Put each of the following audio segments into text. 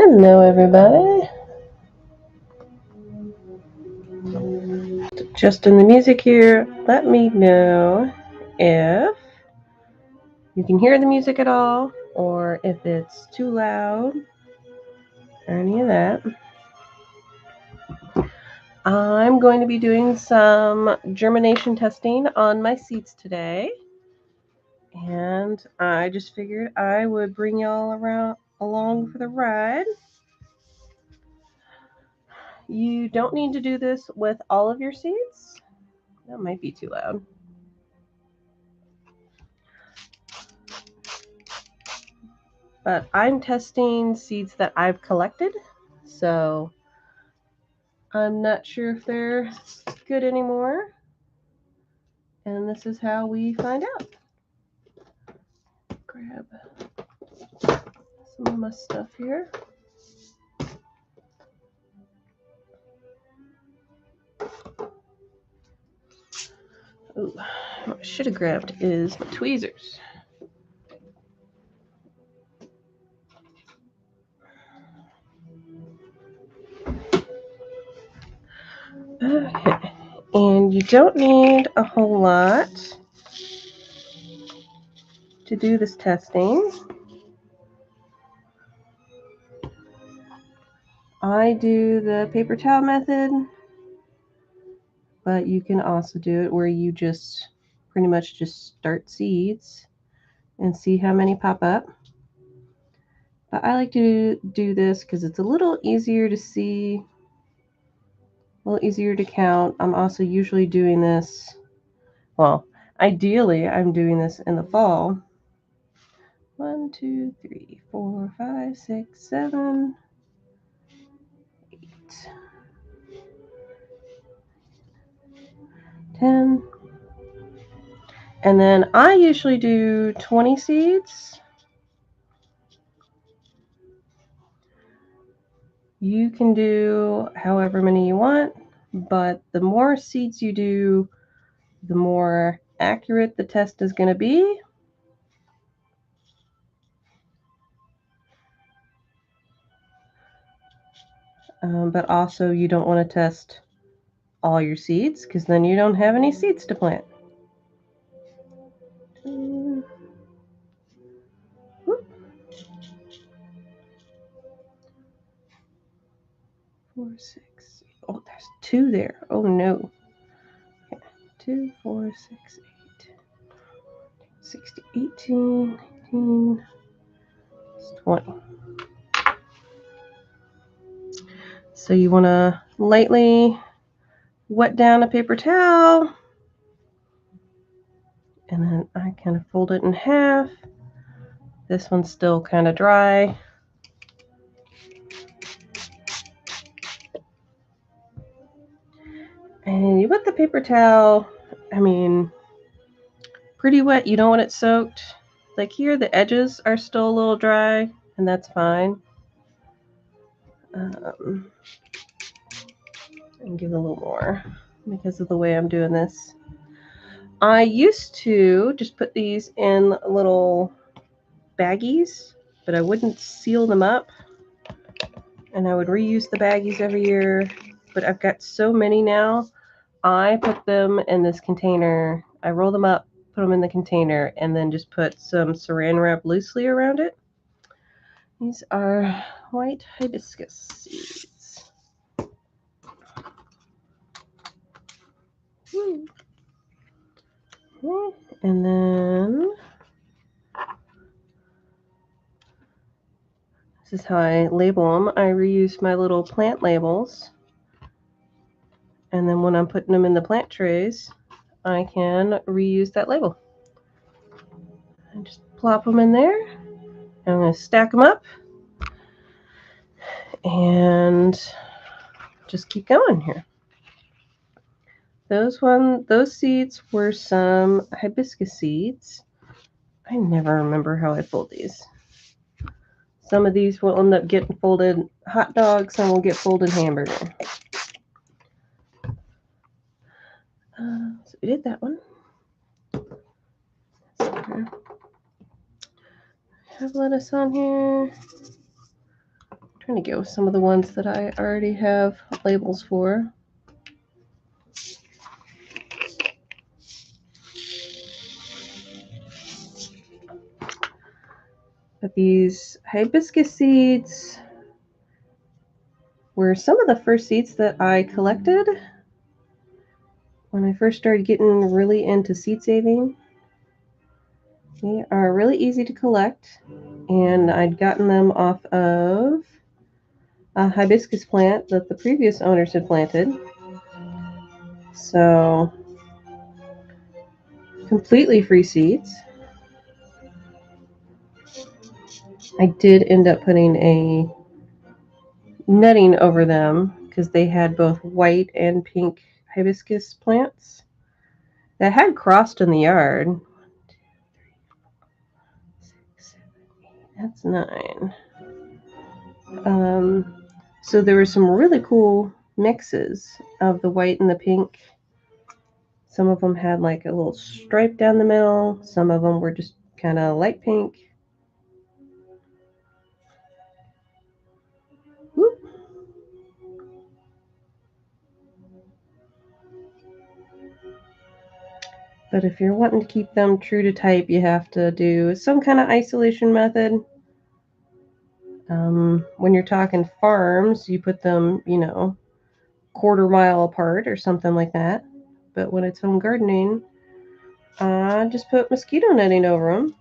Hello, everybody. Adjusting the music here. Let me know if you can hear the music at all, or if it's too loud, or any of that. I'm going to be doing some germination testing on my seeds today, and I just figured I would bring y'all along for the ride. You don't need to do this with all of your seeds. That might be too loud. But I'm testing seeds that I've collected, so I'm not sure if they're good anymore. And this is how we find out. Grab some of my stuff here. Ooh, what I should have grabbed is my tweezers. Okay, and you don't need a whole lot to do this testing. I do the paper towel method, but you can also do it where you just pretty much just start seeds and see how many pop up. But I like to do this because it's a little easier to see, a little easier to count. I'm also usually doing this, well, ideally I'm doing this in the fall. 1, 2, 3, 4, 5, 6, 7, 8, 10. And then I usually do 20 seeds. You can do however many you want, but the more seeds you do, the more accurate the test is going to be. But also you don't want to test all your seeds because then you don't have any seeds to plant. 4, 6. Oh, there's 2 there. Oh no. Okay. 2, 4, 6, 8, 16, 18, 19, 20. So you want to lightly wet down a paper towel, and then I kind of fold it in half. This one's still kind of dry. And you wet the paper towel, pretty wet. You don't want it soaked. Like here, the edges are still a little dry, and that's fine. And give it a little more because of the way I'm doing this. I used to just put these in little baggies, but I wouldn't seal them up, and I would reuse the baggies every year. But I've got so many now, I put them in this container. I roll them up, put them in the container, and then just put some saran wrap loosely around it. These are white hibiscus seeds. And then this is how I label them. I reuse my little plant labels. And then when I'm putting them in the plant trays, I can reuse that label. I just plop them in there. And I'm going to stack them up and just keep going here. Those seeds were some hibiscus seeds. I never remember how I fold these. Some of these will end up getting folded hot dog, some will get folded hamburger. So we did that one. Have lettuce on here. trying to go with some of the ones that I already have labels for. But these hibiscus seeds were some of the first seeds that I collected when I first started getting really into seed saving. They are really easy to collect, and I'd gotten them off of a hibiscus plant that the previous owners had planted. So, completely free seeds. I did end up putting a netting over them because they had both white and pink hibiscus plants that had crossed in the yard. 1, 2, 3, 4, 5, 6, 7, 8. That's 9. So there were some really cool mixes of the white and the pink. Some of them had like a little stripe down the middle. Some of them were just kind of light pink. Whoop. But if you're wanting to keep them true to type, you have to do some kind of isolation method. When you're talking farms, you put them, 1/4 mile apart or something like that. But when it's home gardening, I just put mosquito netting over them.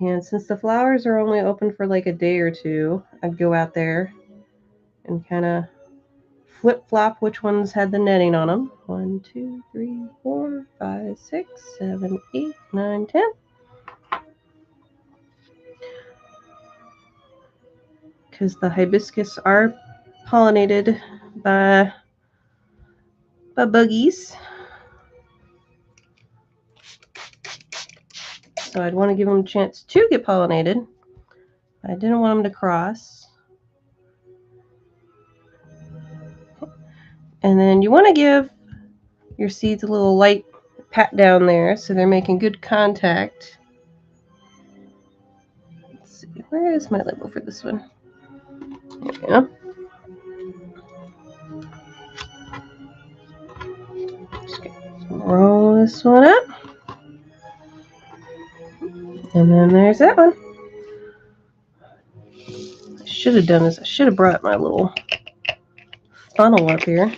And since the flowers are only open for like a day or two, I'd go out there and kind of flip-flop which ones had the netting on them. 1, 2, 3, 4, 5, 6, 7, 8, 9, 10. Because the hibiscus are pollinated by buggies. So I'd want to give them a chance to get pollinated. I didn't want them to cross. And then you want to give your seeds a little light pat down there so they're making good contact. Let's see, where is my label for this one? There we go. Just gonna roll this one up. And then there's that one. I should have done this. I should have brought my little funnel up here.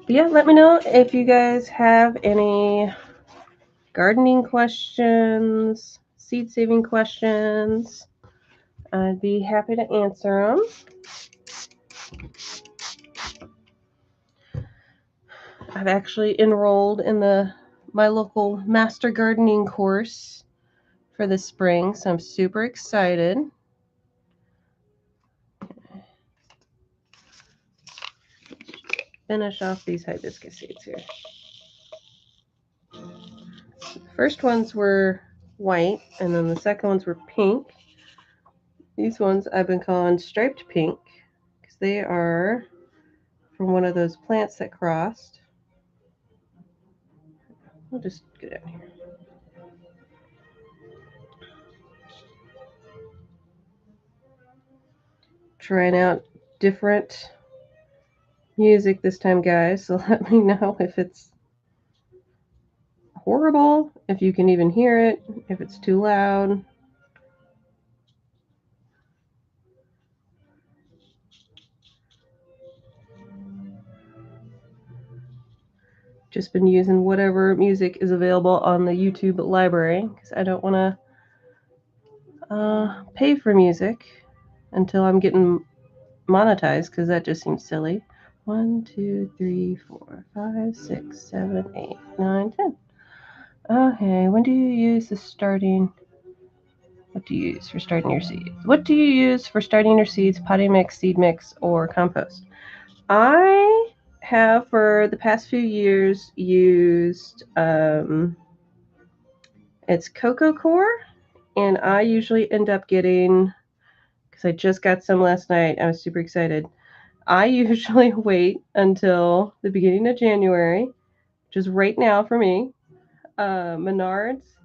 But yeah, let me know if you guys have any gardening questions, seed saving questions. I'd be happy to answer them. I've actually enrolled in my local master gardening course for this spring, so I'm super excited. Finish off these hibiscus seeds here. The first ones were white, and then the second ones were pink. These ones I've been calling striped pink because they are from one of those plants that crossed. I'll just get out here. Trying out different music this time, guys, so let me know if it's horrible, if you can even hear it, if it's too loud. Just been using whatever music is available on the YouTube library because I don't want to pay for music until I'm getting monetized because that just seems silly. 1, 2, 3, 4, 5, 6, 7, 8, 9, 10. Okay, when do you use the starting? What do you use for starting your seeds? What do you use for starting your seeds? Potting mix, seed mix, or compost? I have for the past few years used it's cocoa core, and I usually end up getting, because I just got some last night, I was super excited. I usually wait until the beginning of January, which is right now for me, Menards,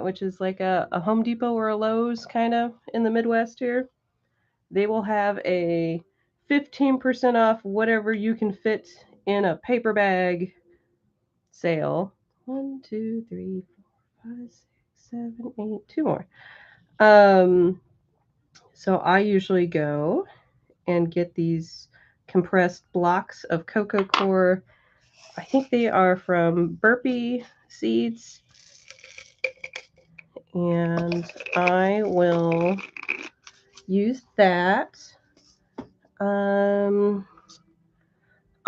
which is like a Home Depot or a Lowe's kind of in the Midwest here. They will have a 15% off whatever you can fit in a paper bag sale. 1, 2, 3, 4, 5, 6, 7, 8, 2 more. So I usually go and get these compressed blocks of cocoa core. I think they are from Burpee Seeds. And I will use that.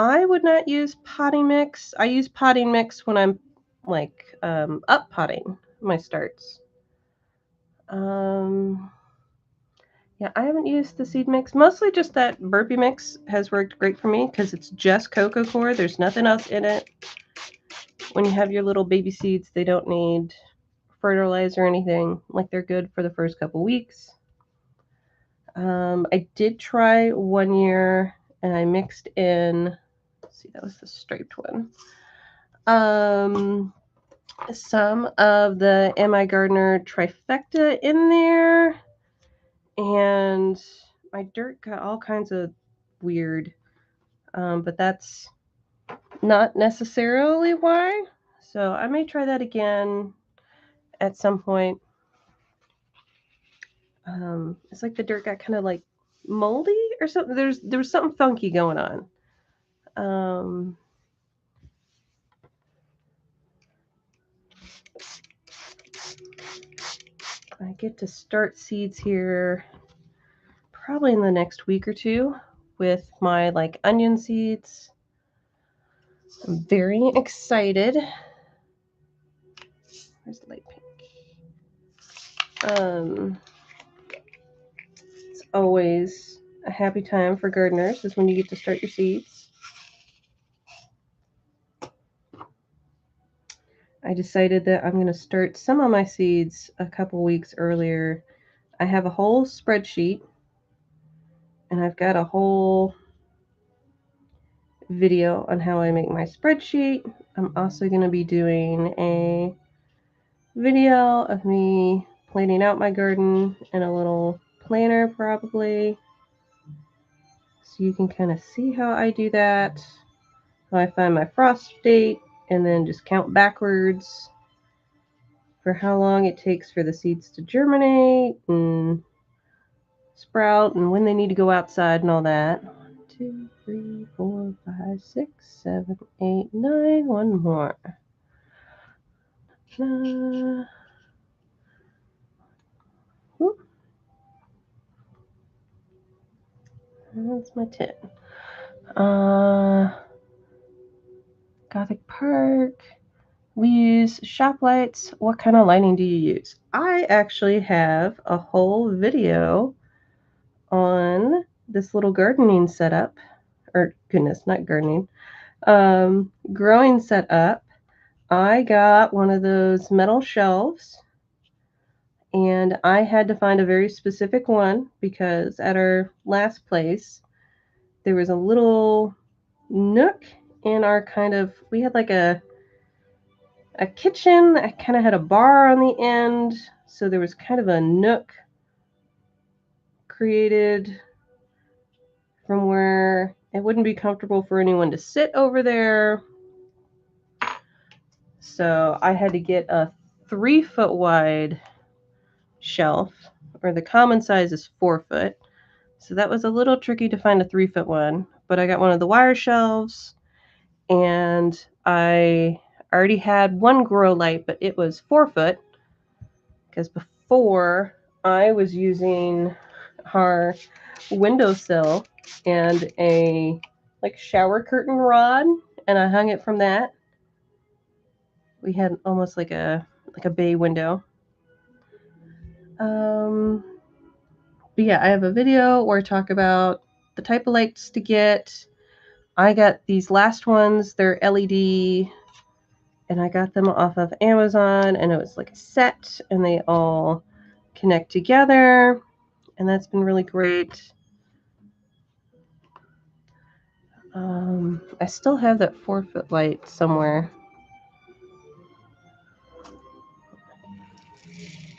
I would not use potting mix. I use potting mix when I'm like up potting my starts. Yeah, I haven't used the seed mix. Mostly just that Burpee mix has worked great for me because it's just cocoa core. There's nothing else in it. When you have your little baby seeds, they don't need fertilizer or anything. Like, they're good for the first couple weeks. I did try one year and I mixed in, let's see, that was the striped one. Some of the Mi Gardener trifecta in there, and my dirt got all kinds of weird, but that's not necessarily why. So I may try that again at some point. It's like the dirt got kind of like moldy or something. There was something funky going on. I get to start seeds here probably in the next week or two with my like onion seeds. I'm very excited. Where's the light pink? It's always a happy time for gardeners is when you get to start your seeds. I decided that I'm going to start some of my seeds a couple weeks earlier. I have a whole spreadsheet and I've got a whole video on how I make my spreadsheet. I'm also going to be doing a video of me planning out my garden and a little planner probably, so you can kind of see how I do that, how I find my frost date, and then just count backwards for how long it takes for the seeds to germinate and sprout and when they need to go outside and all that. 1, 2, 3, 4, 5, 6, 7, 8, 9. One more. That's my 10. Gothic Park. We use shop lights. What kind of lighting do you use? I actually have a whole video on this little gardening setup. Or, goodness, not gardening. Growing setup. I got one of those metal shelves, and I had to find a very specific one because at our last place, there was a little nook in our we had like a kitchen that kind of had a bar on the end, so there was kind of a nook created from where it wouldn't be comfortable for anyone to sit over there. So I had to get a 3-foot wide shelf, or the common size is 4 foot. So that was a little tricky to find a 3-foot one, but I got one of the wire shelves, and I already had one grow light, but it was 4 foot, because before I was using our windowsill and a like shower curtain rod, and I hung it from that. We had almost like a bay window. But yeah, I have a video where I talk about the type of lights to get. I got these last ones, they're LED, and I got them off of Amazon, and it was like a set, and they all connect together, and that's been really great. I still have that 4-foot light somewhere.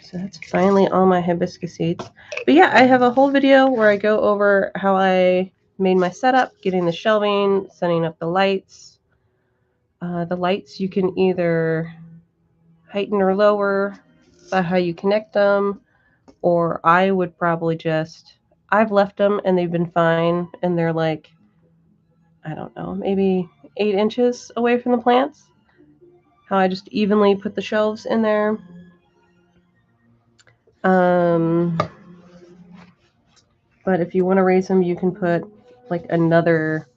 So that's finally all my hibiscus seeds. But yeah, I have a whole video where I go over how I made my setup, getting the shelving, setting up the lights. The lights you can either heighten or lower by how you connect them, or I would probably just, I've left them and they've been fine, and they're like, I don't know, maybe 8 inches away from the plants. How I just evenly put the shelves in there. But if you want to raise them, you can put like another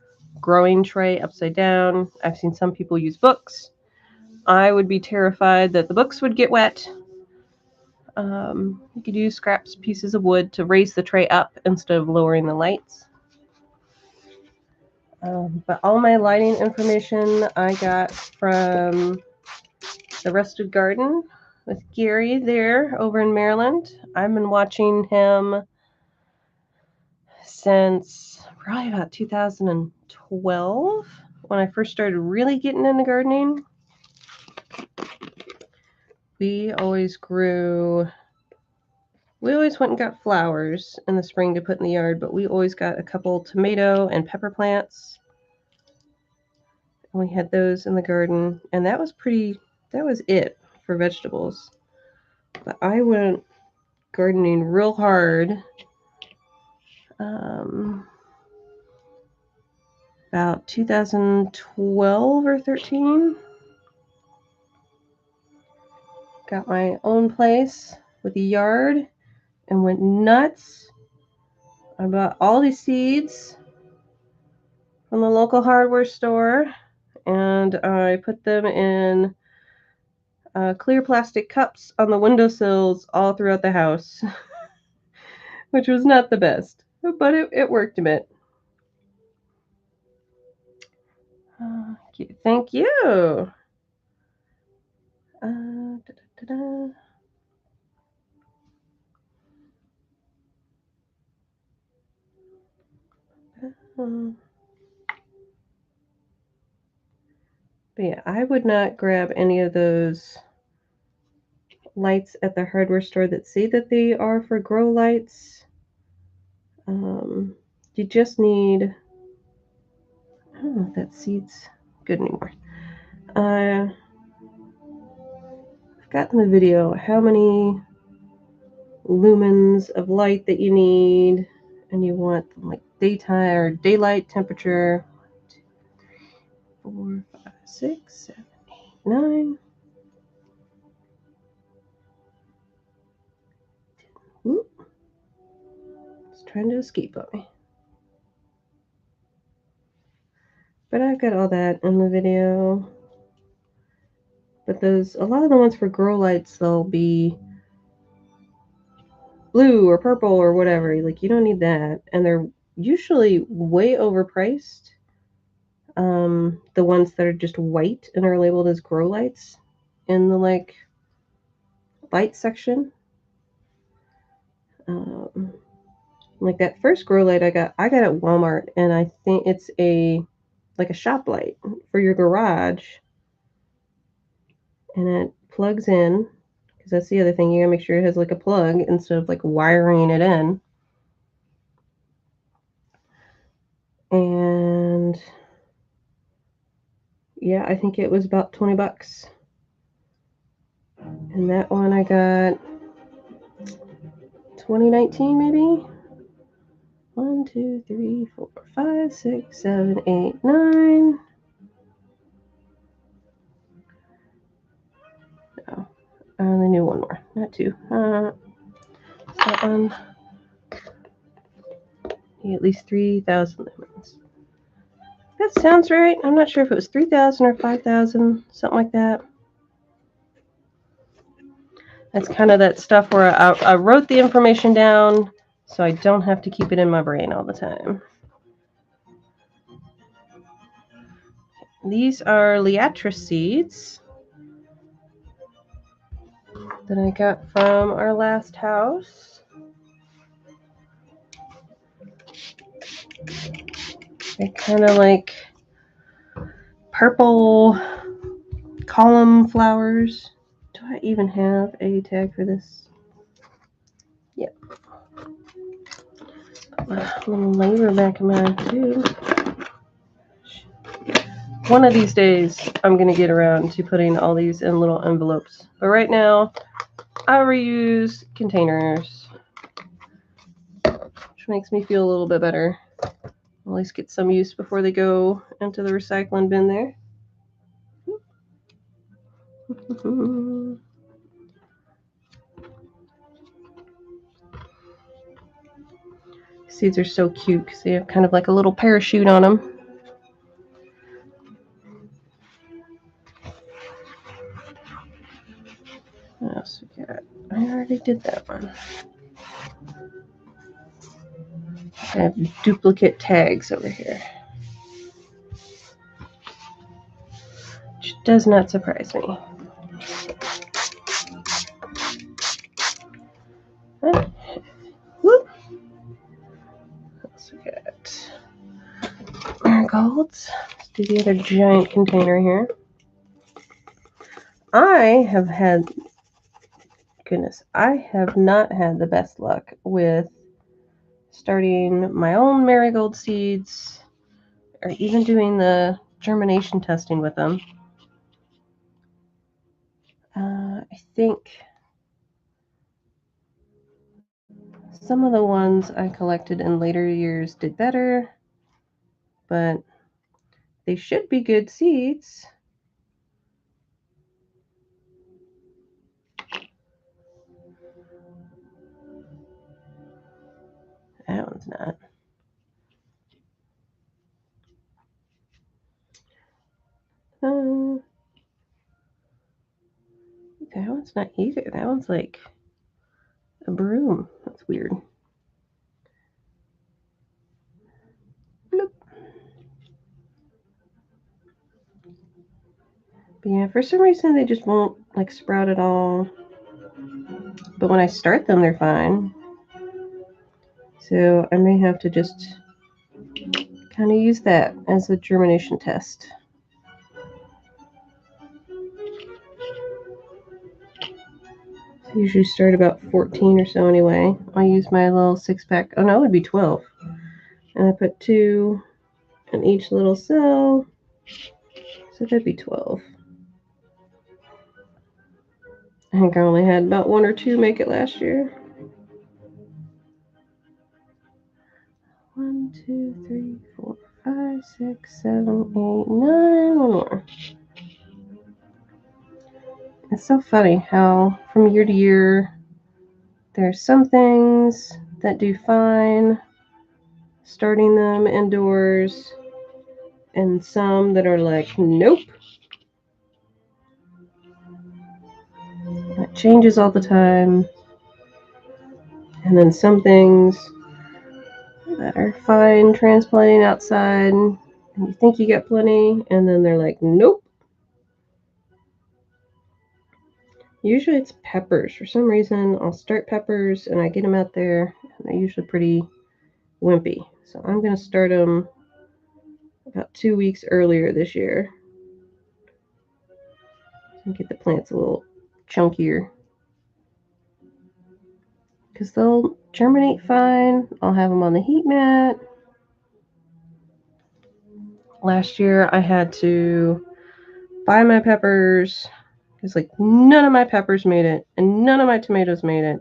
growing tray upside down. I've seen some people use books. I would be terrified that the books would get wet. You could use scraps, pieces of wood to raise the tray up instead of lowering the lights. But all my lighting information I got from The Rusted Garden with Gary there over in Maryland. I've been watching him since probably about 2012 when I first started really getting into gardening. We always went and got flowers in the spring to put in the yard, but we always got a couple tomato and pepper plants. And we had those in the garden, and that was it for vegetables. But I went gardening real hard about 2012 or 13. Got my own place with a yard and went nuts. I bought all these seeds from the local hardware store, and I put them in clear plastic cups on the windowsills all throughout the house, which was not the best, but it worked a bit. Thank you. But yeah, I would not grab any of those lights at the hardware store that say that they are for grow lights. You just need, I don't know if that seed's good anymore. I've got in the video how many lumens of light that you need, and you want like daytime or daylight temperature. 4, 5, 6, 7, 8, 9. Whoop. It's trying to escape on me. But I've got all that in the video. But a lot of the ones for grow lights, they'll be blue or purple or whatever. Like, you don't need that. And they're usually way overpriced. The ones that are just white and are labeled as grow lights in the like light section. Like that first grow light I got at Walmart, and I think it's like a shop light for your garage, and it plugs in, because that's the other thing, you gotta make sure it has like a plug instead of like wiring it in. And yeah, I think it was about $20. And that one I got 2019 maybe. 1, 2, 3, 4, 5, 6, 7, 8, 9. No, I only knew one more, not 2. That one. At least 3,000 lumens. That sounds right. I'm not sure if it was 3,000 or 5,000, something like that. That's kind of that stuff where I wrote the information down so I don't have to keep it in my brain all the time. These are liatris seeds that I got from our last house. They're kind of like purple column flowers. Do I even have a tag for this? Yep. Put my little labor back in my tube. One of these days, I'm going to get around to putting all these in little envelopes. But right now, I reuse containers, which makes me feel a little bit better. At least get some use before they go into the recycling bin there. Seeds are so cute because they have kind of like a little parachute on them. What else we got? I already did that one. I have duplicate tags over here, which does not surprise me. Whoop. What else we got? Marigolds. Let's do the other giant container here. I have not had the best luck with starting my own marigold seeds or even doing the germination testing with them. I think some of the ones I collected in later years did better, but they should be good seeds. That one's not. That one's not either. That one's like a broom. That's weird. Nope. But yeah, for some reason they just won't like sprout at all. But when I start them, they're fine. So I may have to just kind of use that as a germination test. I usually start about 14 or so anyway. I use my little 6-pack. Oh no, it would be 12. And I put 2 in each little cell. So that'd be 12. I think I only had about 1 or 2 make it last year. 1, 2, 3, 4, 5, 6, 7, 8, 9. One more. It's so funny how from year to year there's some things that do fine starting them indoors and some that are like, nope. It changes all the time. And then some things that are fine transplanting outside and you think you got plenty and then they're like, nope. Usually it's peppers. For some reason, I'll start peppers and I get them out there and they're usually pretty wimpy. So I'm going to start them about 2 weeks earlier this year. And get the plants a little chunkier. Because they'll germinate fine. I'll have them on the heat mat. Last year I had to buy my peppers. It's like none of my peppers made it and none of my tomatoes made it.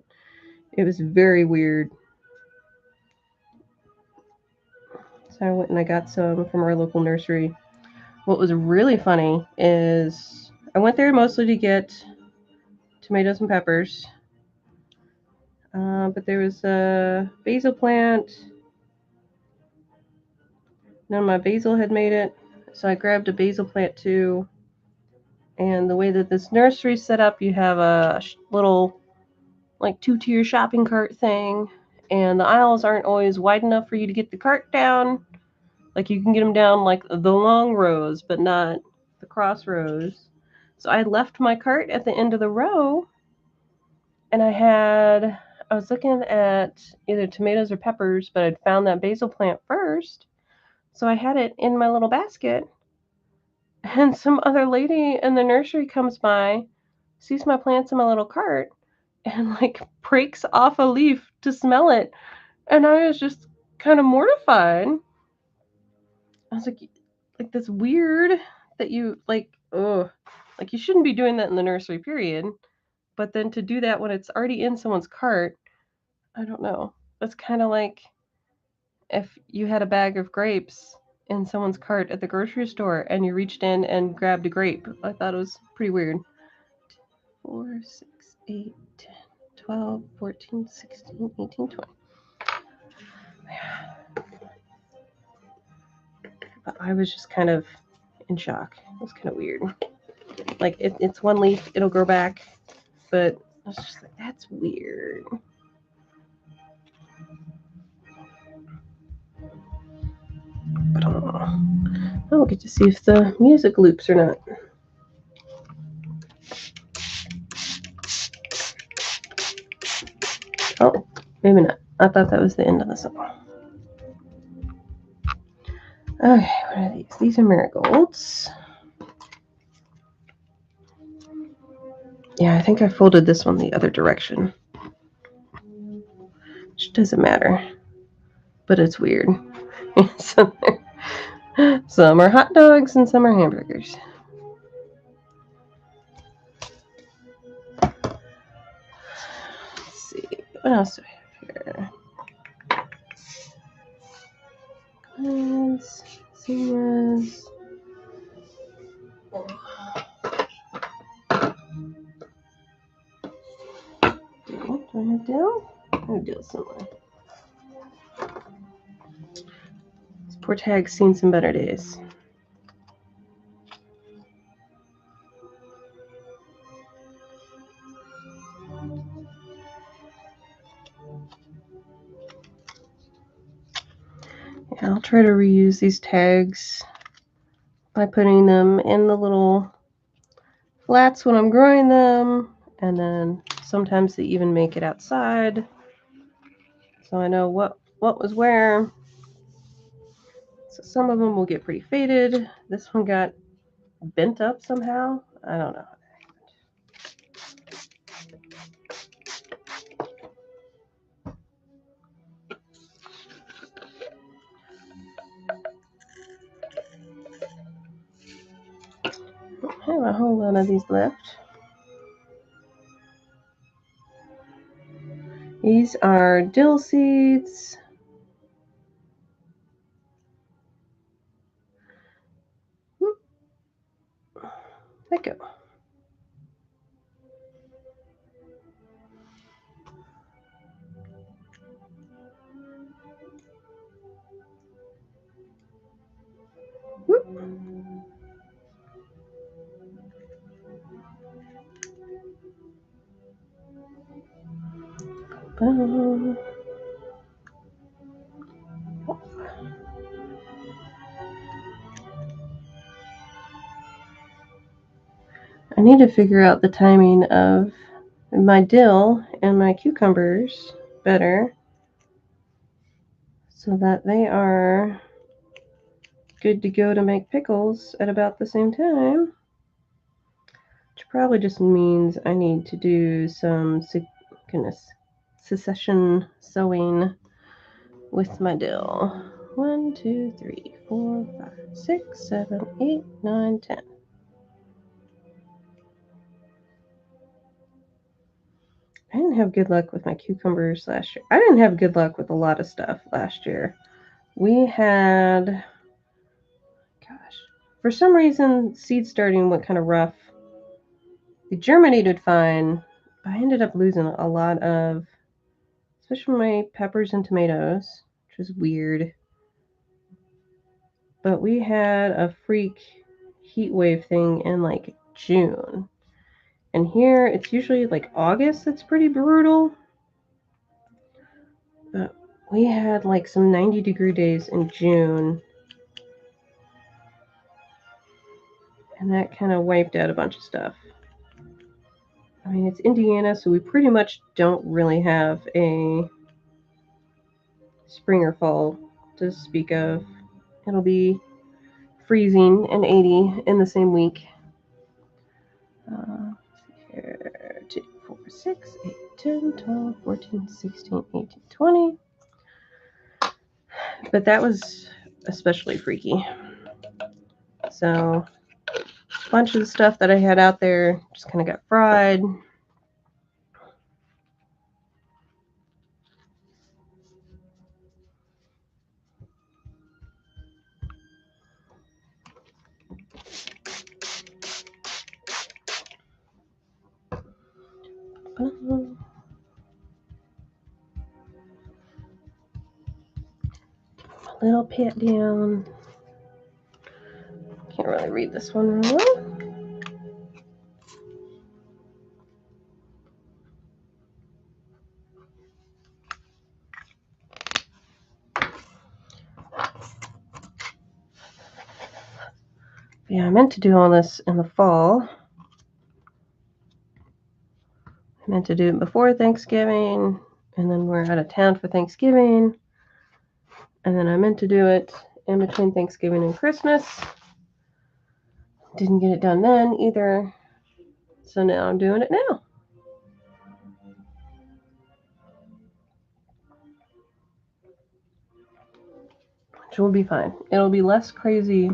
It was very weird. So I went and I got some from our local nursery. What was really funny is I went there mostly to get tomatoes and peppers. But there was a basil plant. None of my basil had made it. So I grabbed a basil plant too. And the way that this nursery is set up, you have a little like 2-tier shopping cart thing. And the aisles aren't always wide enough for you to get the cart down. Like you can get them down like the long rows, but not the cross rows. So I left my cart at the end of the row. And I was looking at either tomatoes or peppers, but I'd found that basil plant first. So I had it in my little basket. And some other lady in the nursery comes by, sees my plants in my little cart, and like breaks off a leaf to smell it. And I was just kind of mortified. I was like that's weird that you like, oh, like you shouldn't be doing that in the nursery, period. But then to do that when it's already in someone's cart, I don't know. That's kind of like if you had a bag of grapes in someone's cart at the grocery store and you reached in and grabbed a grape. I thought it was pretty weird. 4, 6, 8, 10, 12, 14, 16, 18, 20. But I was just kind of in shock. It was kind of weird. Like, it's one leaf, it'll grow back. But I was just like, that's weird. But I'll get to see if the music loops or not. Oh, maybe not. I thought that was the end of the song. Okay, what are these? These are marigolds. Yeah, I think I folded this one the other direction. Which doesn't matter. But it's weird. Some are hot dogs and some are hamburgers. Let's see. What else do I have here? Cleanse, zinnias. Do I have dill? I have dill somewhere. This poor tag's seen some better days. Yeah, I'll try to reuse these tags by putting them in the little flats when I'm growing them, and then sometimes they even make it outside, so I know what was where. So some of them will get pretty faded. This one got bent up somehow. I don't know. I have a whole lot of these left. These are dill seeds. There we go. Whoop. I need to figure out the timing of my dill and my cucumbers better so that they are good to go to make pickles at about the same time. Which probably just means I need to do some succession sowing with my dill. 1, 2, 3, 4, 5, 6, 7, 8, 9, 10. I didn't have good luck with my cucumbers last year. I didn't have good luck with a lot of stuff last year. We had, gosh, for some reason, seed starting went kind of rough. It germinated fine, but I ended up losing a lot of, especially my peppers and tomatoes, which was weird. But we had a freak heat wave thing in like June. And here it's usually like August that's pretty brutal. But we had like some 90-degree days in June. And that kind of wiped out a bunch of stuff. I mean, it's Indiana, so we pretty much don't really have a spring or fall to speak of. It'll be freezing and 80 in the same week. 2, 4, 6, 8, 10, 12, 14, 16, 18, 20. But that was especially freaky. So a bunch of the stuff that I had out there just kind of got fried. A little pat down. Can't really read this one real well. Yeah, I meant to do all this in the fall. I meant to do it before Thanksgiving, and then we're out of town for Thanksgiving. And then I meant to do it in between Thanksgiving and Christmas. Didn't get it done then either. So now I'm doing it now. Which will be fine. It'll be less crazy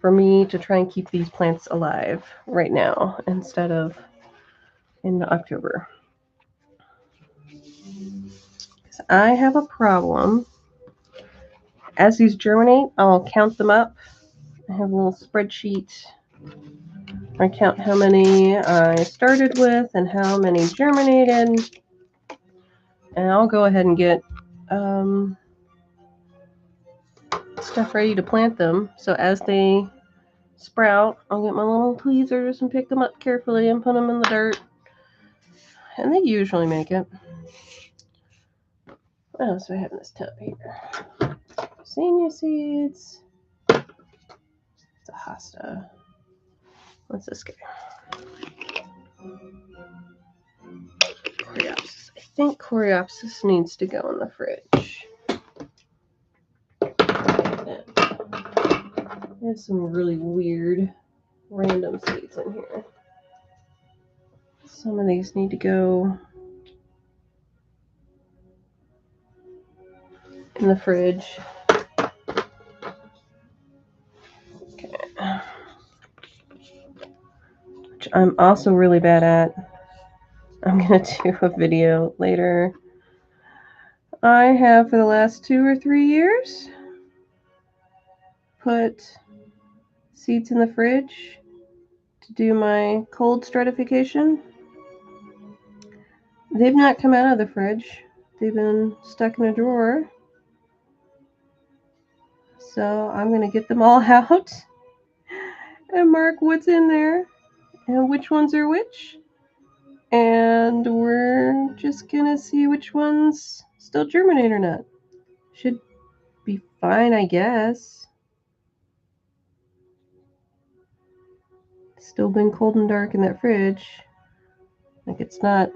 for me to try and keep these plants alive right now instead of in October. I have a problem. As these germinate, I'll count them up. I have a little spreadsheet. I count how many I started with and how many germinated. And I'll go ahead and get stuff ready to plant them. So as they sprout, I'll get my little tweezers and pick them up carefully and put them in the dirt. And they usually make it. What else do I have in this tub here? Senior seeds. It's a hosta. What's this guy? Coreopsis. I think Coreopsis needs to go in the fridge. There's some really weird random seeds in here. Some of these need to go in the fridge. Okay. Which I'm also really bad at. I'm going to do a video later. I have for the last 2 or 3 years put seeds in the fridge to do my cold stratification. They've not come out of the fridge. They've been stuck in a drawer. So I'm going to get them all out and mark what's in there and which ones are which. And we're just going to see which ones still germinate or not. Should be fine, I guess. Still been cold and dark in that fridge. Like it's not,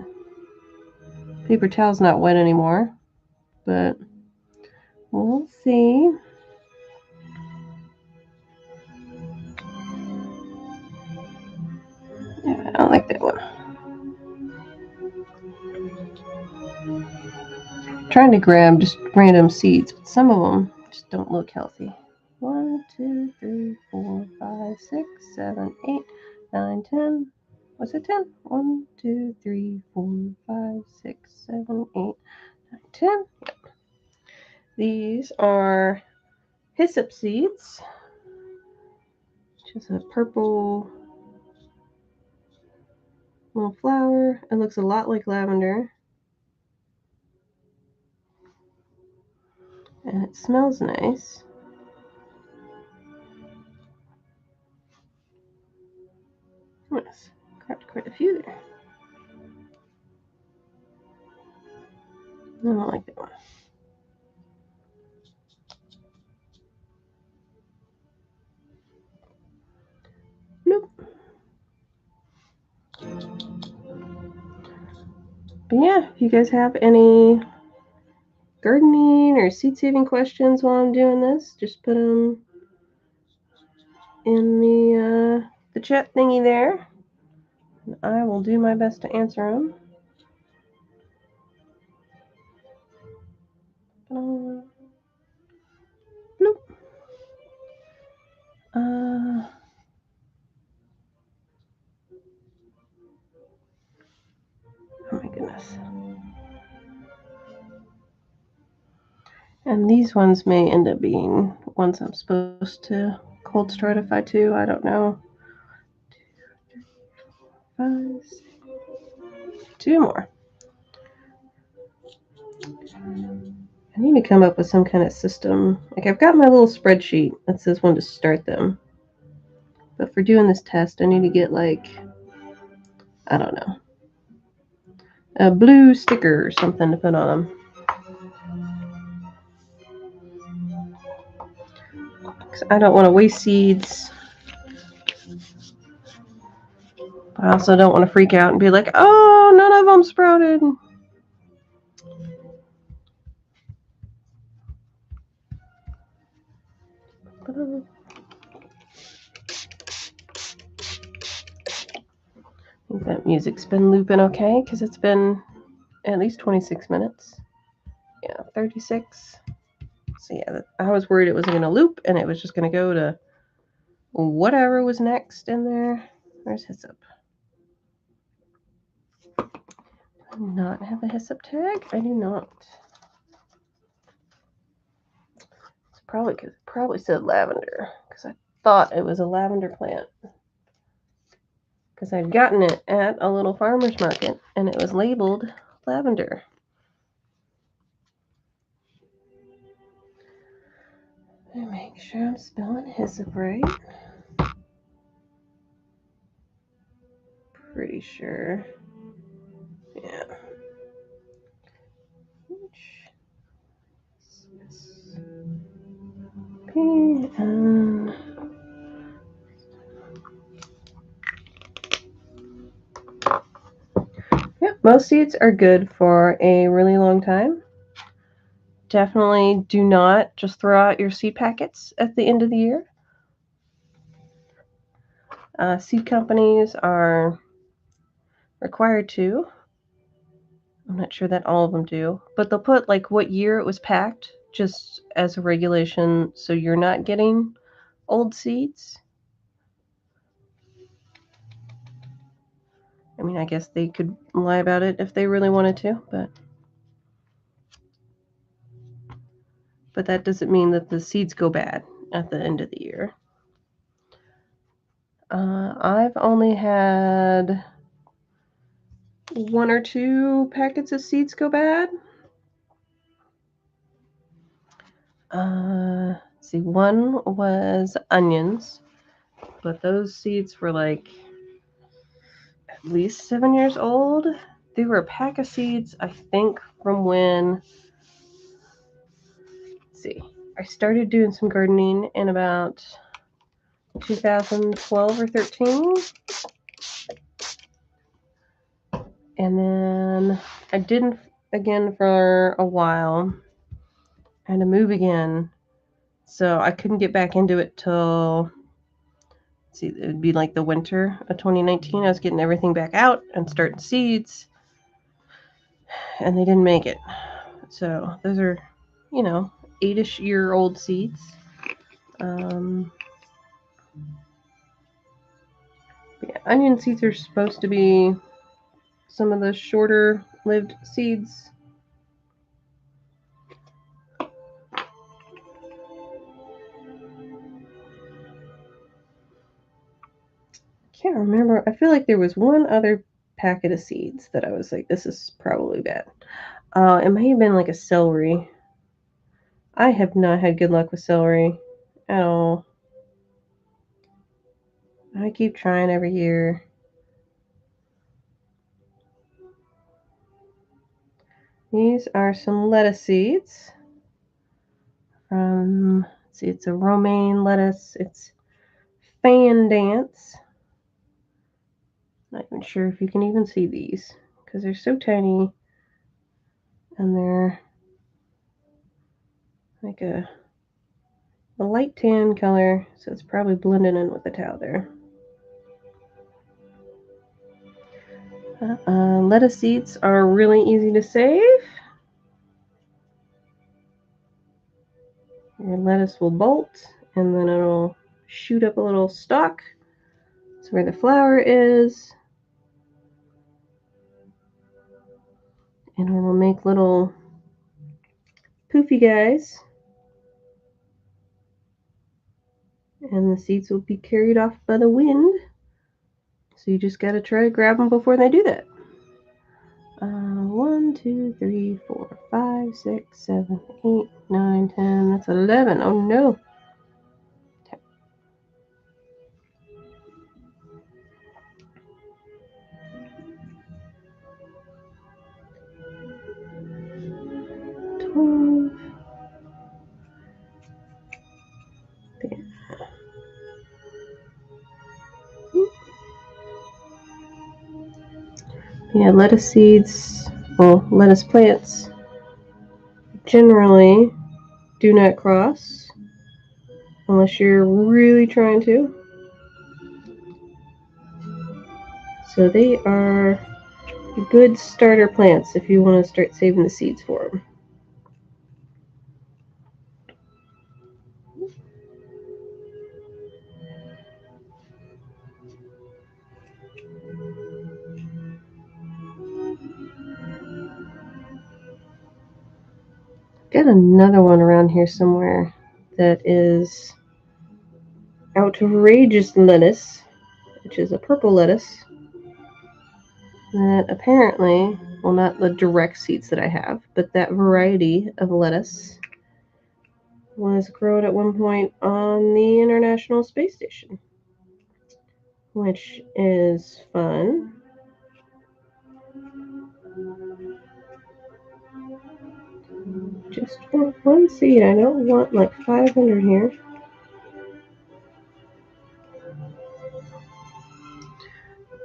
paper towel's not wet anymore, but we'll see. Yeah, I don't like that one. I'm trying to grab just random seeds, but some of them just don't look healthy. 1, 2, 3, 4, 5, 6, 7, 8, 9, 10. Was it 10? 1, 2, 3, 4, 5, 6, 7, 8, 9, 10. Yep. These are hyssop seeds, which is a purple little flower. It looks a lot like lavender. And it smells nice. Yes, got quite a few there. I don't like that one. Nope. But yeah, if you guys have any gardening or seed saving questions while I'm doing this, just put them in the chat thingy there. And I will do my best to answer them. Bloop. Oh my goodness. And these ones may end up being ones I'm supposed to cold stratify too. I don't know. 5, 6, 2 more. I need to come up with some kind of system. Like I've got my little spreadsheet that says when to start them. But for doing this test, I need to get like, I don't know, a blue sticker or something to put on them. Because I don't want to waste seeds. But I also don't want to freak out and be like, oh, none of them sprouted. I think that music's been looping okay because it's been at least 26 minutes. Yeah, 36. So yeah, I was worried it wasn't going to loop and it was just going to go to whatever was next in there. Where's Hyssop? Do I not have a Hyssop tag? I do not. It's probably because it probably said lavender because I thought it was a lavender plant. Because I'd gotten it at a little farmer's market and it was labeled lavender. Make sure I'm spelling Hyssop right. Pretty sure. Yeah. P-N. Yep, most seeds are good for a really long time. Definitely do not just throw out your seed packets at the end of the year. Seed companies are required to. I'm not sure that all of them do, but they'll put like what year it was packed just as a regulation so you're not getting old seeds. I mean, I guess they could lie about it if they really wanted to, but that doesn't mean that the seeds go bad at the end of the year. I've only had 1 or 2 packets of seeds go bad. See, one was onions, but those seeds were like at least 7 years old. They were a pack of seeds, I think, from when, let's see, I started doing some gardening in about 2012 or 13. And then I didn't again for a while. I had to move again. So I couldn't get back into it till, let's see, it would be like the winter of 2019. I was getting everything back out and starting seeds. And they didn't make it. So those are, 8-ish year old seeds. Yeah, onion seeds are supposed to be some of the shorter lived seeds. Can't remember. I feel like there was one other packet of seeds that I was like, this is probably bad. It may have been like a celery. I have not had good luck with celery at all. I keep trying every year. These are some lettuce seeds from, let's see, it's a romaine lettuce. It's Fan Dance. Not even sure if you can even see these because they're so tiny and they're like a light tan color, so it's probably blending in with the towel there. Lettuce seeds are really easy to save. Your lettuce will bolt and then it'll shoot up a little stalk. That's where the flower is. And it'll make little poofy guys. And the seeds will be carried off by the wind. So you just got to try to grab them before they do that. 1, 2, 3, 4, 5, 6, 7, 8, 9, 10. That's 11. Oh no. 12. Yeah, lettuce seeds, well, lettuce plants generally do not cross unless you're really trying to. So they are good starter plants if you want to start saving the seeds for them. Got another one around here somewhere that is outrageous lettuce, which is a purple lettuce that apparently, well, not the direct seeds that I have, but that variety of lettuce was grown at one point on the International Space Station, which is fun. Just want one seed. I don't want like 500 here.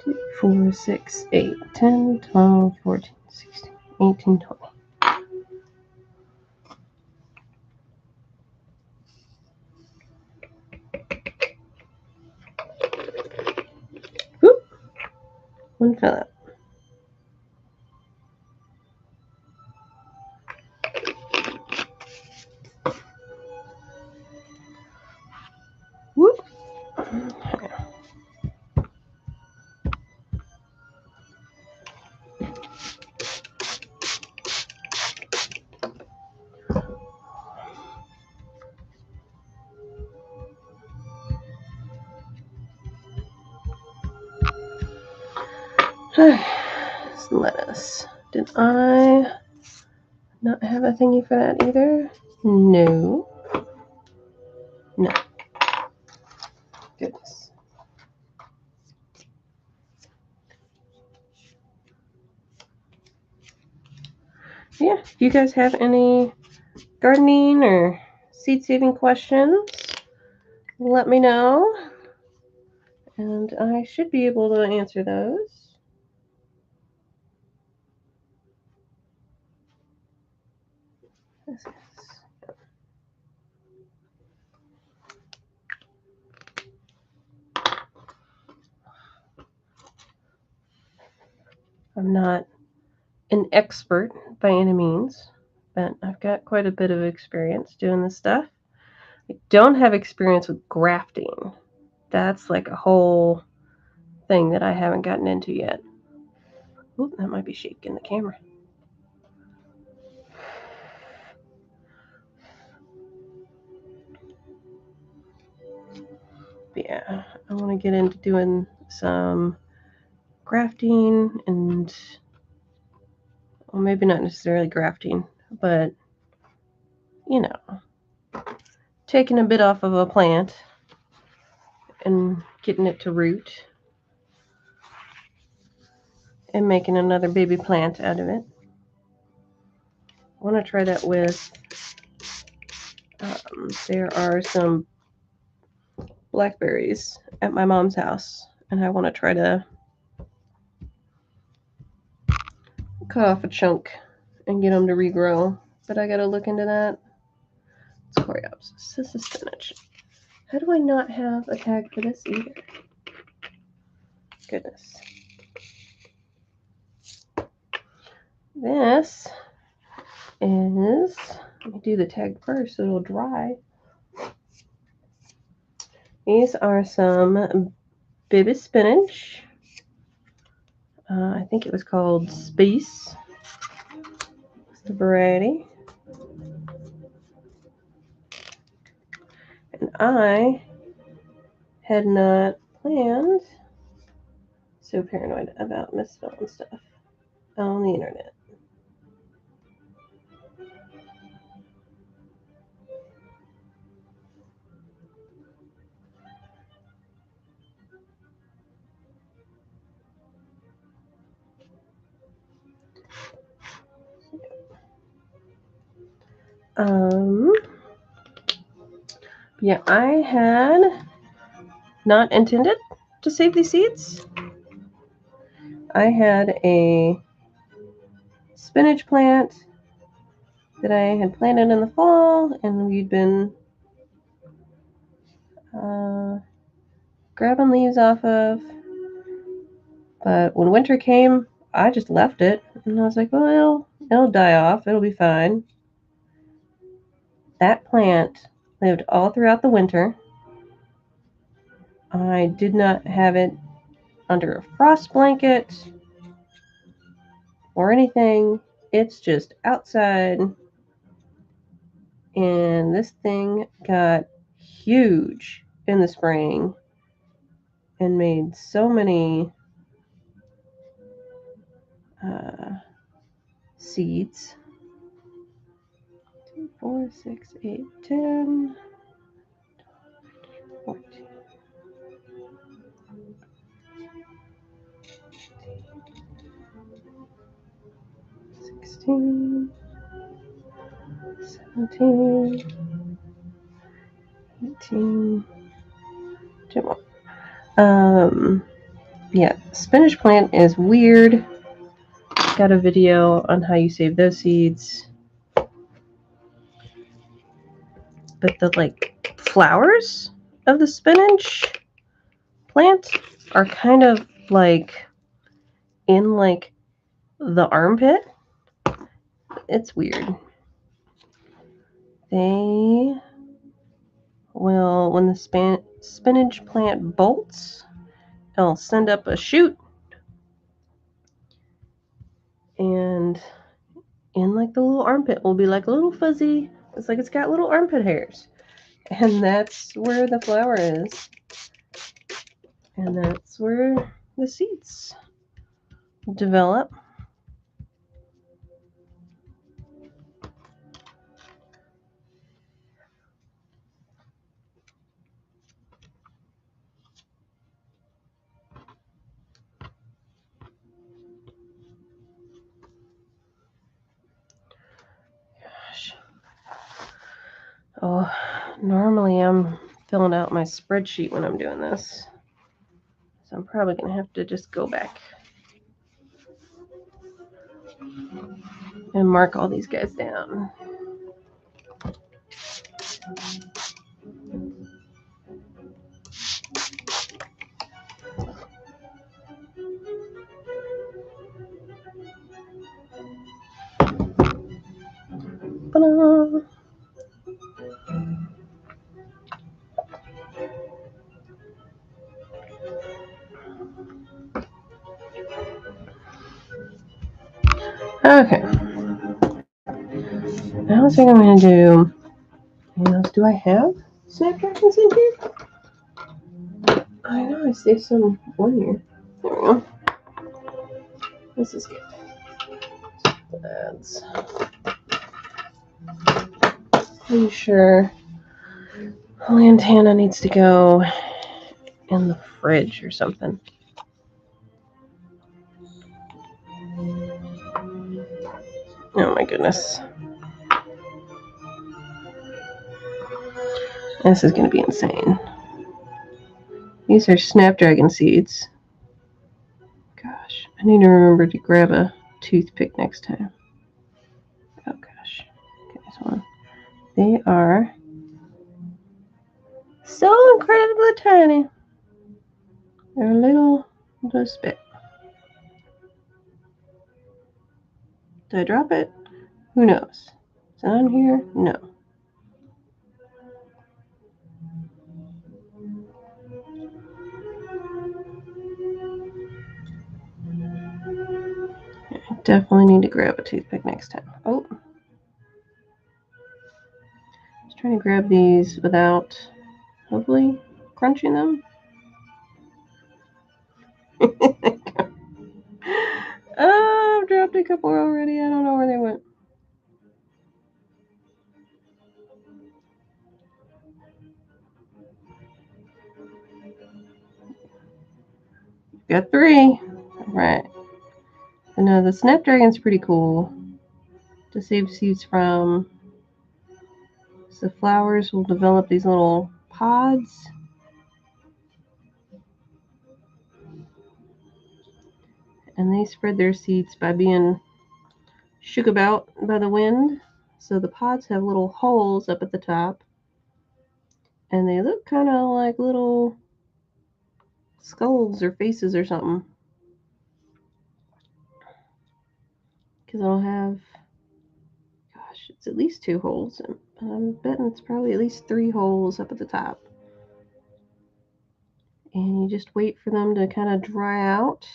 2, 4, 6, 8, 10, 12, 14, 16, 18, 20. Whoop! One fell out. Whoop! Lettuce. Did I not have a thingy for that either? No. No. Goodness. Yeah, if you guys have any gardening or seed saving questions, let me know. And I should be able to answer those. I'm not an expert by any means, but I've got quite a bit of experience doing this stuff. I don't have experience with grafting. That's like a whole thing that I haven't gotten into yet. Oop, that might be shaking the camera. But yeah, I want to get into doing some grafting and, well, maybe not necessarily grafting, but, you know, taking a bit off of a plant and getting it to root and making another baby plant out of it. I want to try that with, there are some blackberries at my mom's house, and I want to try to cut off a chunk and get them to regrow, but I gotta look into that. It's coreopsis. This is spinach. How do I not have a tag for this either? Goodness. This is, let me do the tag first so it'll dry. These are some baby spinach. I think it was called Space. It's the variety. And I had not planned, so paranoid about misspelling stuff on the internet. Yeah, I had not intended to save these seeds. I had a spinach plant that I had planted in the fall, and we'd been grabbing leaves off of. But when winter came, I just left it, and I was like, well, it'll die off. It'll be fine. That plant lived all throughout the winter. I did not have it under a frost blanket or anything. It's just outside. And this thing got huge in the spring and made so many seeds. 2, 4, 6, 8, 10, 14, 16, 17, 18, 2 more. Yeah, spinach plant is weird. Got a video on how you save those seeds. But the flowers of the spinach plant are kind of in the armpit. It's weird. They will, when the spinach plant bolts, it'll send up a shoot, and in the little armpit will be like a little fuzzy. It's like it's got little armpit hairs, and that's where the flower is, and that's where the seeds develop. Gosh. Oh, normally I'm filling out my spreadsheet when I'm doing this, so I'm probably going to have to just go back and mark all these guys down. Ta-da! Okay. Now what I'm going to do is, do I have snapdragons in here? I know I see some on here. There we go. This is good. That's pretty sure lantana needs to go in the fridge or something. Oh my goodness. This is going to be insane. These are snapdragon seeds. Gosh, I need to remember to grab a toothpick next time. Oh gosh. Okay, this one. They are so incredibly tiny. They're a little spit. Did I drop it? Who knows? Is it on here? No. I definitely need to grab a toothpick next time. Oh. Just trying to grab these without, hopefully, crunching them. Oh, I've dropped a couple already. I don't know where they went. Got 3. All right. And the snapdragon's pretty cool to save seeds from. So flowers will develop these little pods. And they spread their seeds by being shook about by the wind. So the pods have little holes up at the top. And they look kind of like little skulls or faces or something. Because it'll have, gosh, it's at least 2 holes. And I'm betting it's probably at least 3 holes up at the top. And you just wait for them to kind of dry out.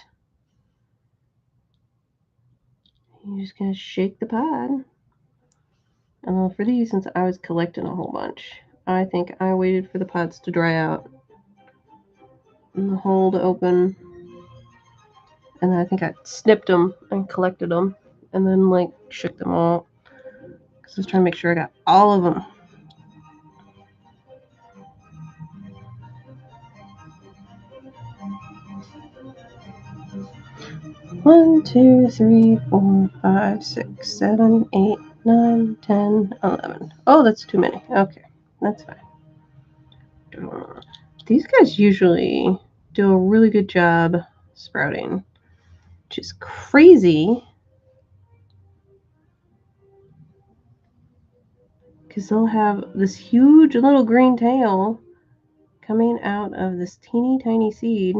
You just kind of shake the pod. And for these, since I was collecting a whole bunch, I think I waited for the pods to dry out and the hole to open. And then I think I snipped them and collected them and then like shook them all. Because I was trying to make sure I got all of them. One, 2, 3, 4, 5, 6, 7, 8, 9, 10, 11. Oh, that's too many. Okay, that's fine. These guys usually do a really good job sprouting, which is crazy because they'll have this huge little green tail coming out of this teeny tiny seed.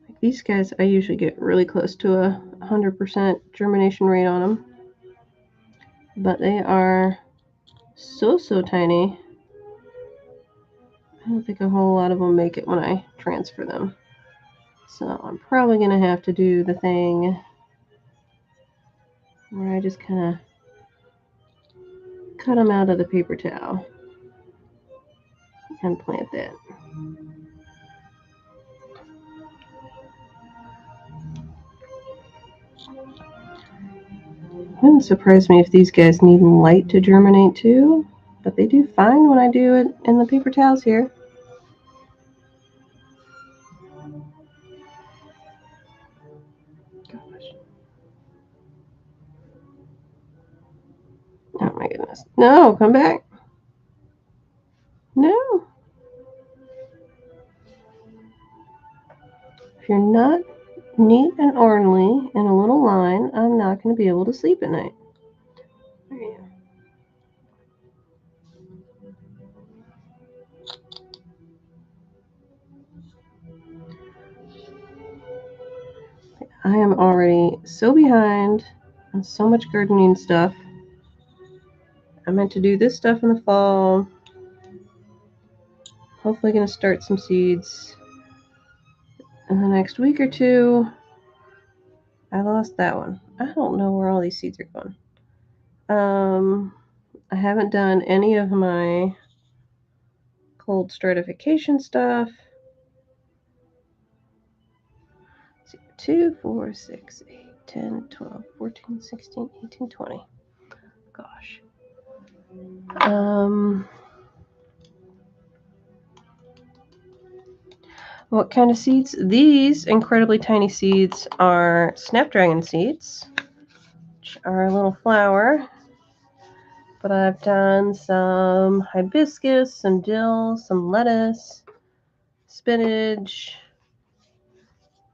Like these guys, I usually get really close to a 100% germination rate on them, but they are so tiny. I don't think a whole lot of them make it when I transfer them. So I'm probably going to have to do the thing where I just kind of cut them out of the paper towel and plant that. It wouldn't surprise me if these guys need light to germinate too, but they do fine when I do it in the paper towels here. Oh my goodness. No, come back. No. If you're not neat and orderly in a little line, I'm not going to be able to sleep at night. There you go. I am already so behind on so much gardening stuff. I meant to do this stuff in the fall. Hopefully going to start some seeds in the next week or 2. I lost that one. I don't know where all these seeds are going. I haven't done any of my cold stratification stuff. 2, 4, 6, 8, 10, 12, 14, 16, 18, 20. Gosh. What kind of seeds? These incredibly tiny seeds are snapdragon seeds, which are a little flower. But I've done some hibiscus, some dill, some lettuce, spinach,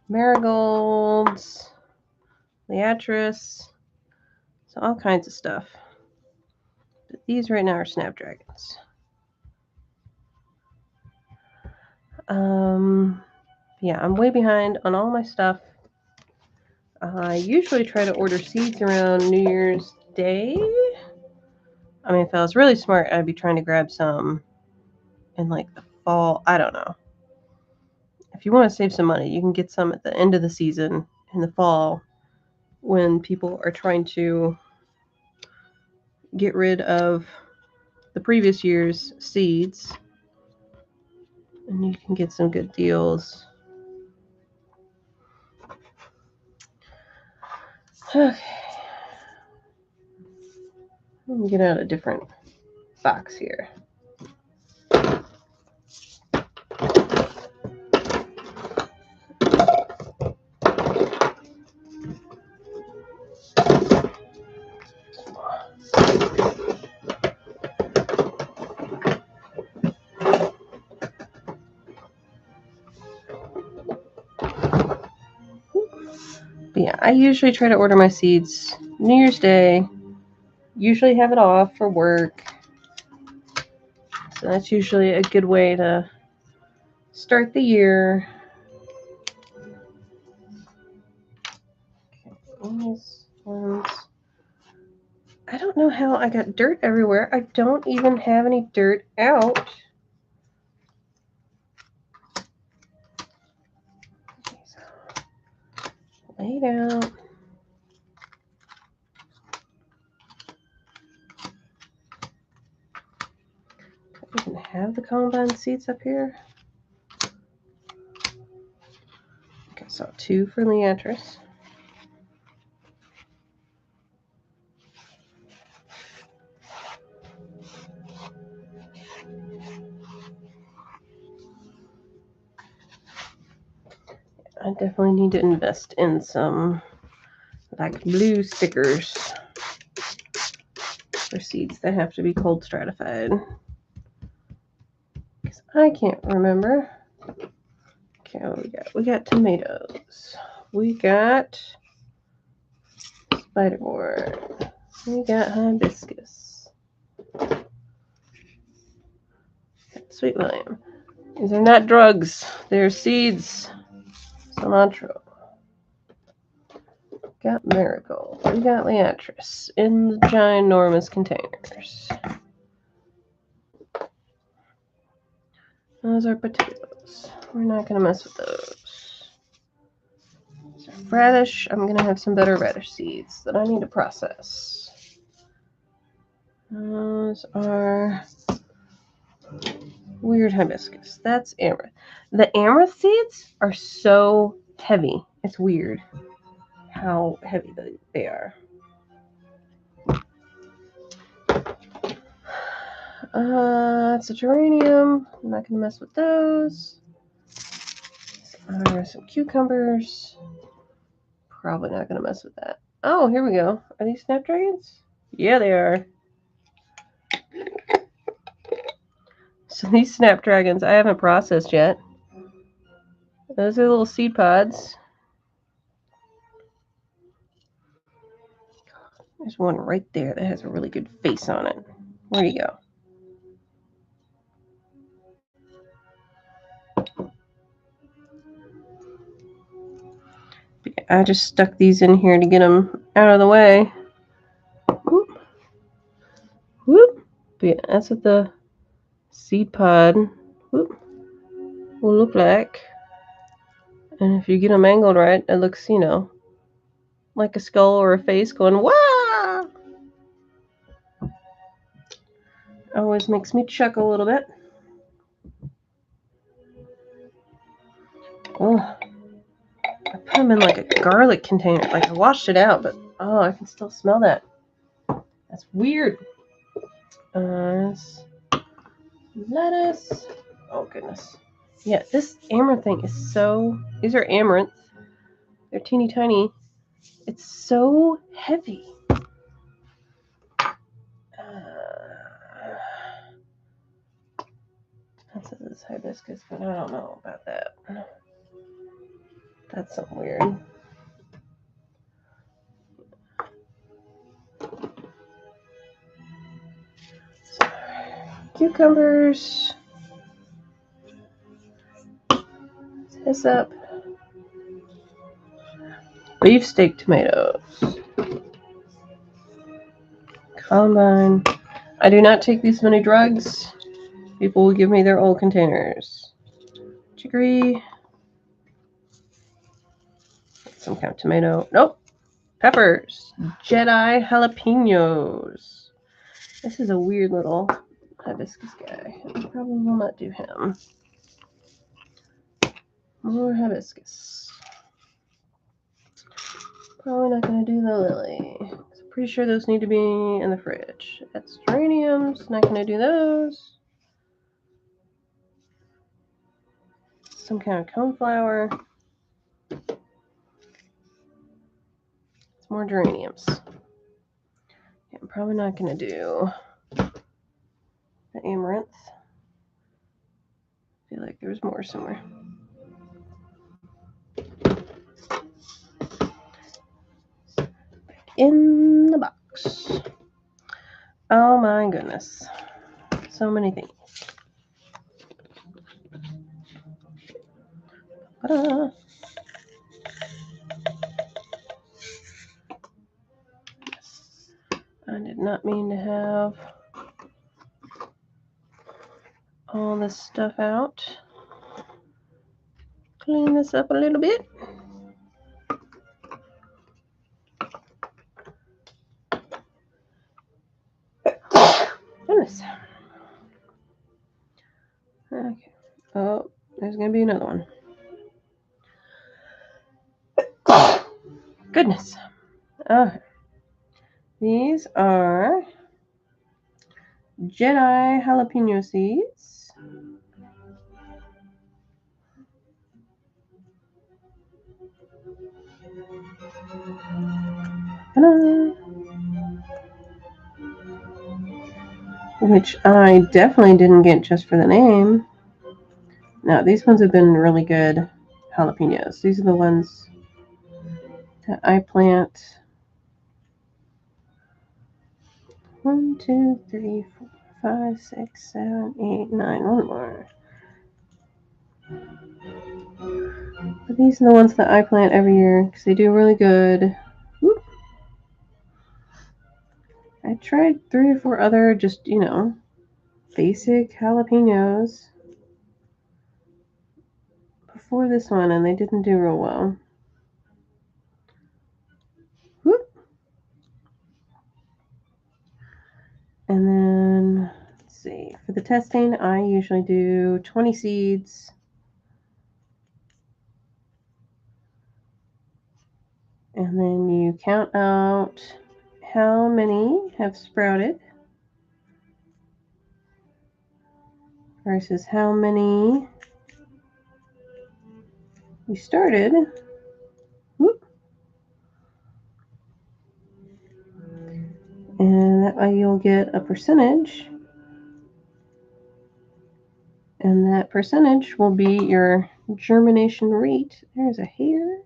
marigolds, liatris, so all kinds of stuff. But these right now are snapdragons. Yeah, I'm way behind on all my stuff. I usually try to order seeds around New Year's Day. I mean, if I was really smart, I'd be trying to grab some in like the fall. I don't know. If you want to save some money, you can get some at the end of the season in the fall when people are trying to get rid of the previous year's seeds. And you can get some good deals. Okay. Let me get out a different box here. But yeah, I usually try to order my seeds New Year's Day. Usually have it off for work. So that's usually a good way to start the year. Okay, these ones. I don't know how I got dirt everywhere. I don't even have any dirt out. Lay down. I even have the combine seeds up here. Okay, so 2 for Leandris. I definitely need to invest in some like blue stickers for seeds that have to be cold stratified. Because I can't remember. Okay, what we got? We got tomatoes. We got spiderwort. We got hibiscus. Sweet William. These are not drugs. They're seeds. Cilantro. Got marigold. We got liatris in the ginormous containers. Those are potatoes. We're not going to mess with those. Radish. I'm going to have some better radish seeds that I need to process. Those are weird hibiscus. That's amaranth. The amaranth seeds are so heavy. It's weird how heavy they are. It's a geranium. I'm not going to mess with those. Some cucumbers. Probably not going to mess with that. Oh, here we go. Are these snapdragons? Yeah, they are. So these snapdragons I haven't processed yet. Those are little seed pods. There's one right there that has a really good face on it. Where do you go? I just stuck these in here to get them out of the way. Whoop. Whoop. But yeah, that's what the seed pod will look like. And if you get them angled right, it looks, like a skull or a face going, wah! Always makes me chuckle a little bit. Oh, I put them in like a garlic container. Like I washed it out, but oh, I can still smell that. That's weird. Lettuce. Oh goodness. Yeah, this amaranth thing is so. These are amaranth. They're teeny tiny. It's so heavy. That says it's hibiscus, but I don't know about that. That's something weird. Cucumbers. this up. Beefsteak tomatoes. Combine. I do not take these many drugs. People will give me their old containers. Chicory. Some kind of tomato. Nope. Peppers. Jedi jalapenos. This is a weird little hibiscus guy. I probably will not do him. More hibiscus. Probably not going to do the lily. I'm pretty sure those need to be in the fridge. That's geraniums. Not going to do those. Some kind of coneflower. It's more geraniums. Yeah, I'm probably not going to do the amaranth. I feel like there was more somewhere. In the box. Oh my goodness. So many things. Ta-da. I did not mean to have all this stuff out. Clean this up a little bit. Goodness. Okay. Oh, there's going to be another one. Goodness. Okay. These are Jedi jalapeno seeds. Ta-da. Which I definitely didn't get just for the name. No, these ones have been really good jalapenos. These are the ones that I plant. 1, 2, 3, 4, 5, 6, 7, 8, 9. One more. But these are the ones that I plant every year because they do really good. Whoop. I tried 3 or 4 other just, basic jalapenos before this one, and they didn't do real well. Whoop. And then, let's see, for the testing, I usually do 20 seeds. And then you count out how many have sprouted versus how many you started. Whoop. And that way you'll get a percentage. And that percentage will be your germination rate. There's a hair.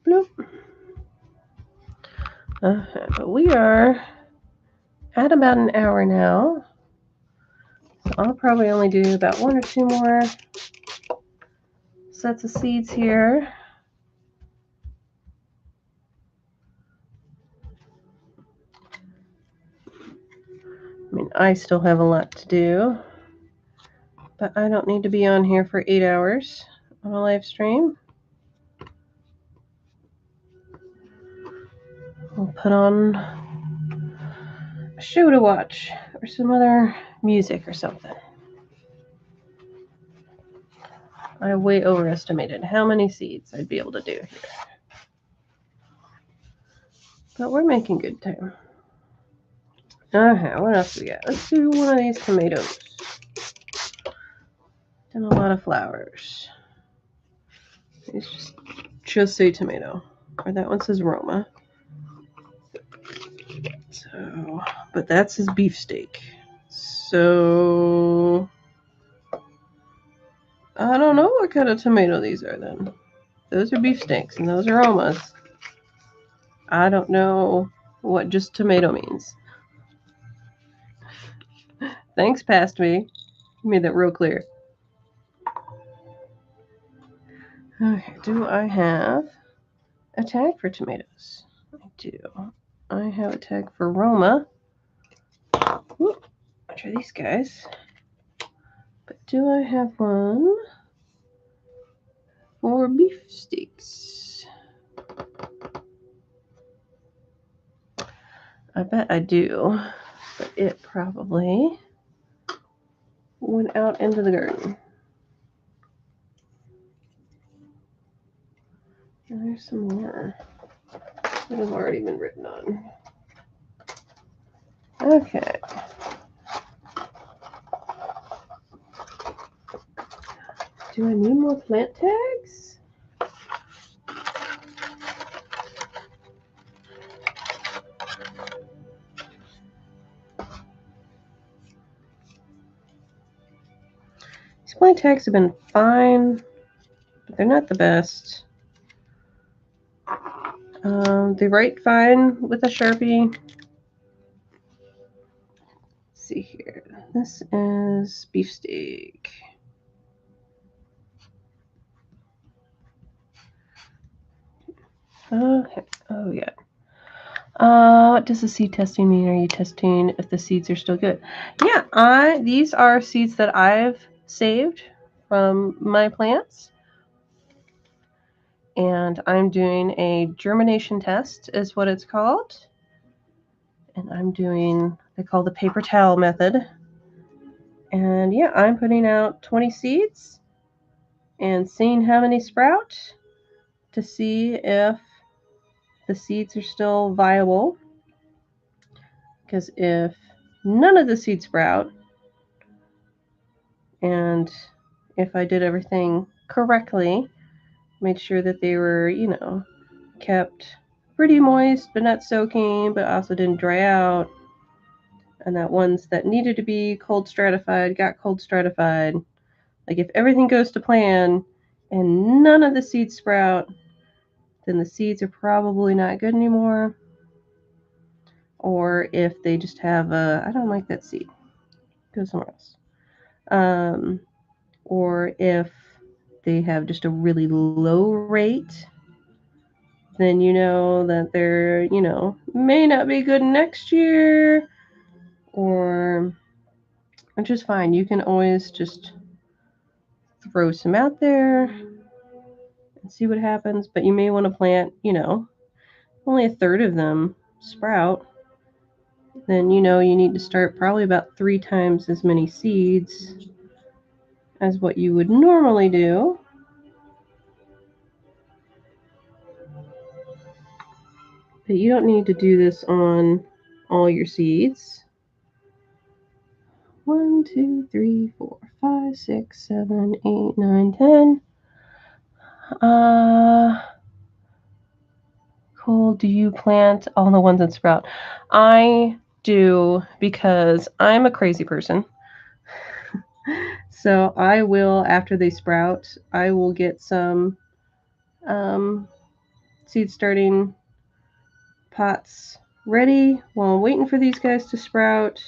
Bloop. But we are at about an hour now. So I'll probably only do about 1 or 2 more sets of seeds here. I mean, I still have a lot to do, but I don't need to be on here for 8 hours on a live stream. I'll put on a show to watch or some other music or something. I way overestimated how many seeds I'd be able to do here. But we're making good time. What else we got? Let's do one of these tomatoes. And a lot of flowers. These just say tomato. Or that one says Roma. So, but that's his beefsteak. So, I don't know what kind of tomato these are then. Those are beefsteaks and those are Romas. I don't know what just tomato means. Thanks, past me. You made that real clear. Okay, do I have a tag for tomatoes? I do. I have a tag for Roma. Whoop, I'll try these guys. But do I have one for beefsteaks? I bet I do, but it probably went out into the garden. And there's some more that have already been written on. Okay. Do I need more plant tags? These plant tags have been fine, but they're not the best. They write fine with a Sharpie. Let's see here. This is beefsteak. Okay. Oh, yeah. What does the seed testing mean? Are you testing if the seeds are still good? Yeah, these are seeds that I've saved from my plants. And I'm doing a germination test, is what it's called. And I'm doing, they call the paper towel method. And yeah, I'm putting out 20 seeds and seeing how many sprout to see if the seeds are still viable. Because if none of the seeds sprout, and if I did everything correctly, made sure that they were, kept pretty moist but not soaking, but also didn't dry out, and that ones that needed to be cold stratified got cold stratified. Like if everything goes to plan and none of the seeds sprout, then the seeds are probably not good anymore. Or if they just have I don't like that seed, go somewhere else. Or if they have just a really low rate, then you know that they're, may not be good next year, or which is fine. You can always just throw some out there and see what happens, but you may want to plant, only a third of them sprout. Then you need to start probably about 3 times as many seeds as what you would normally do. But you don't need to do this on all your seeds. 1, 2, 3, 4, 5, 6, 7, 8, 9, 10. Cool. Do you plant all the ones that sprout? I do, because I'm a crazy person. So I will, after they sprout, I will get some seed starting pots ready while I'm waiting for these guys to sprout.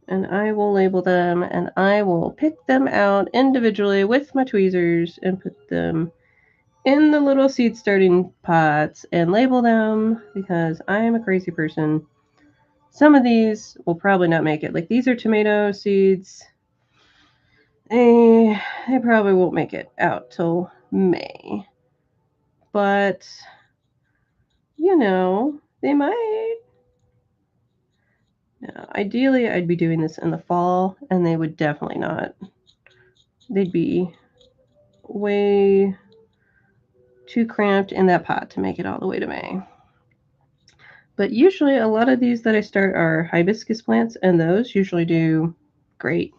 And I will label them, and I will pick them out individually with my tweezers and put them in the little seed starting pots and label them, because I am a crazy person. Some of these will probably not make it. Like these are tomato seeds. They probably won't make it out till May. But, they might. Now, ideally, I'd be doing this in the fall, and they would definitely not. They'd be way too cramped in that pot to make it all the way to May. But usually a lot of these that I start are hibiscus plants, and those usually do great.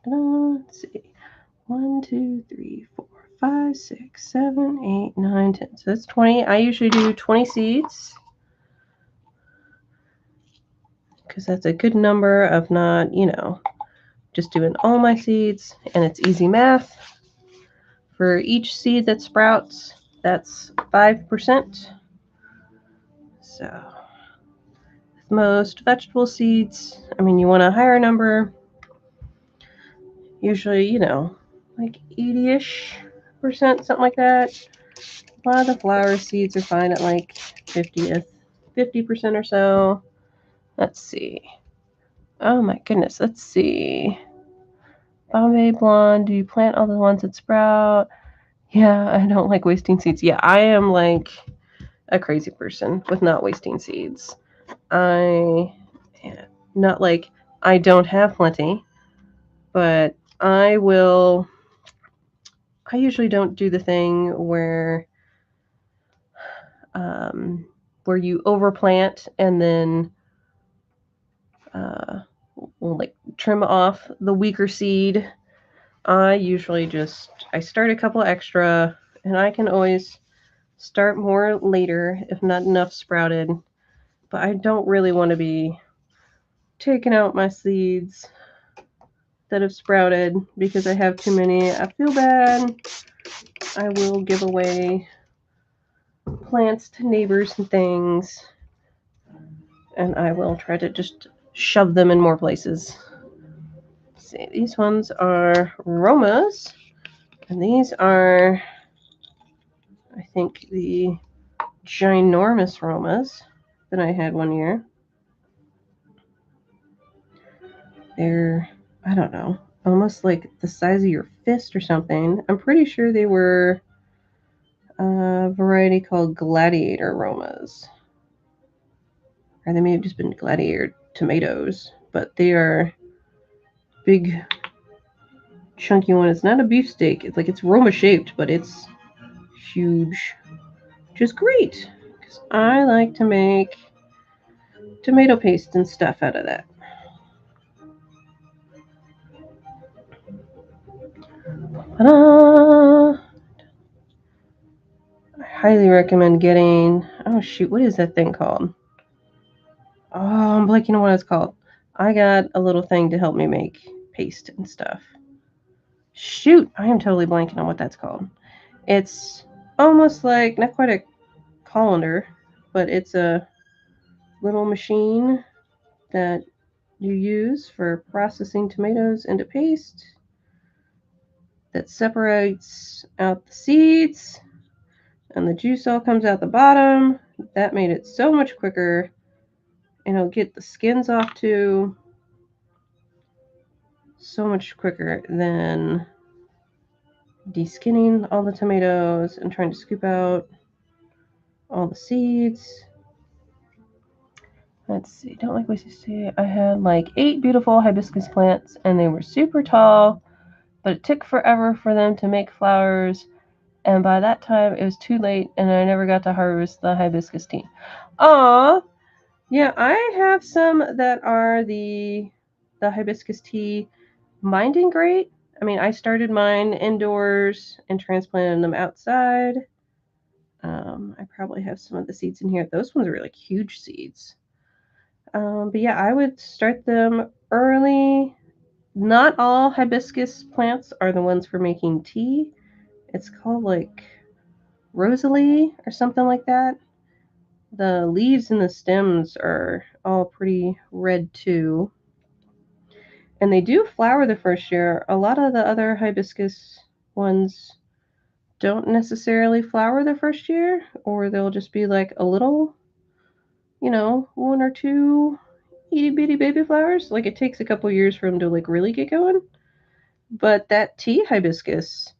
Let's see. 1, 2, 3, 4, 5, 6, 7, 8, 9, 10. So that's 20. I usually do 20 seeds. because that's a good number of not, just doing all my seeds, and it's easy math. For each seed that sprouts, that's 5%. So most vegetable seeds, I mean, you want a higher number, usually, like 80-ish%, something like that. A lot of the flower seeds are fine at like 50% or so. Let's see. Oh my goodness, let's see. Bombay Blonde, do you plant all the ones that sprout? Yeah, I don't like wasting seeds. Yeah, I am like a crazy person with not wasting seeds. Not like I don't have plenty, but I usually don't do the thing where you overplant and then will like trim off the weaker seed. I usually I start a couple extra, and I can always start more later if not enough sprouted. But I don't really want to be taking out my seeds that have sprouted because I have too many. I feel bad. I will give away plants to neighbors and things, and I will try to just shove them in more places. Let's see, these ones are Romas, and these are, I think, the ginormous Romas that I had one year. They're, I don't know, almost like the size of your fist or something. I'm pretty sure they were a variety called Gladiator Romas. Or they may have just been Gladiator tomatoes, but they are big, chunky one. It's not a beefsteak. It's Roma shaped, but it's huge, which is great because I like to make tomato paste and stuff out of that. Ta-da! I highly recommend getting, oh shoot, what is that thing called? Oh, I'm blanking on what it's called. I got a little thing to help me make paste and stuff. Shoot, I am totally blanking on what that's called. It's almost like, not quite a colander, but it's a little machine that you use for processing tomatoes into paste that separates out the seeds, and the juice all comes out the bottom. That made it so much quicker, and it'll get the skins off too so much quicker than deskinning all the tomatoes and trying to scoop out all the seeds. Let's see, don't like what you say. I had like 8 beautiful hibiscus plants, and they were super tall, but it took forever for them to make flowers, and by that time it was too late, and I never got to harvest the hibiscus tea. Aw, yeah, I have some that are the hibiscus tea minding great. I mean, I started mine indoors and transplanted them outside. I probably have some of the seeds in here. Those ones are like huge seeds. But yeah, I would start them early. Not all hibiscus plants are the ones for making tea. It's called like Rosalie or something like that. The leaves and the stems are all pretty red too. And they do flower the first year. A lot of the other hibiscus ones don't necessarily flower the first year, or they'll just be like a little, 1 or 2 itty bitty baby flowers. Like it takes a couple years for them to like really get going. But that tea hibiscus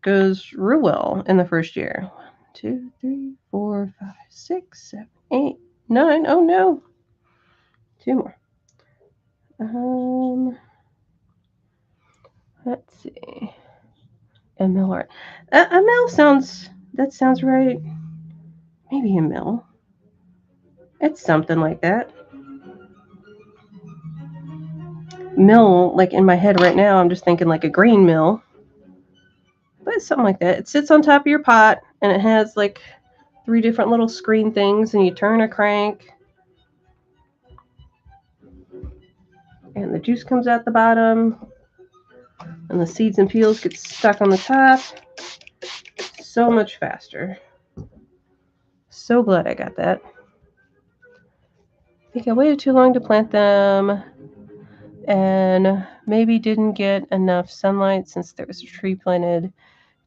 goes real well in the first year. 1, 2, 3, 4, 5, 6, 7, 8, 9. Oh no. 2 more. Let's see. Emil. Emil sounds right. Maybe Emil. It's something like that. Mill, like in my head right now, I'm just thinking like a grain mill. But it's something like that. It sits on top of your pot, and it has like 3 different little screen things, and you turn a crank. And the juice comes out the bottom. And the seeds and peels get stuck on the top. So much faster. So glad I got that. I think I waited too long to plant them. And maybe didn't get enough sunlight since there was a tree planted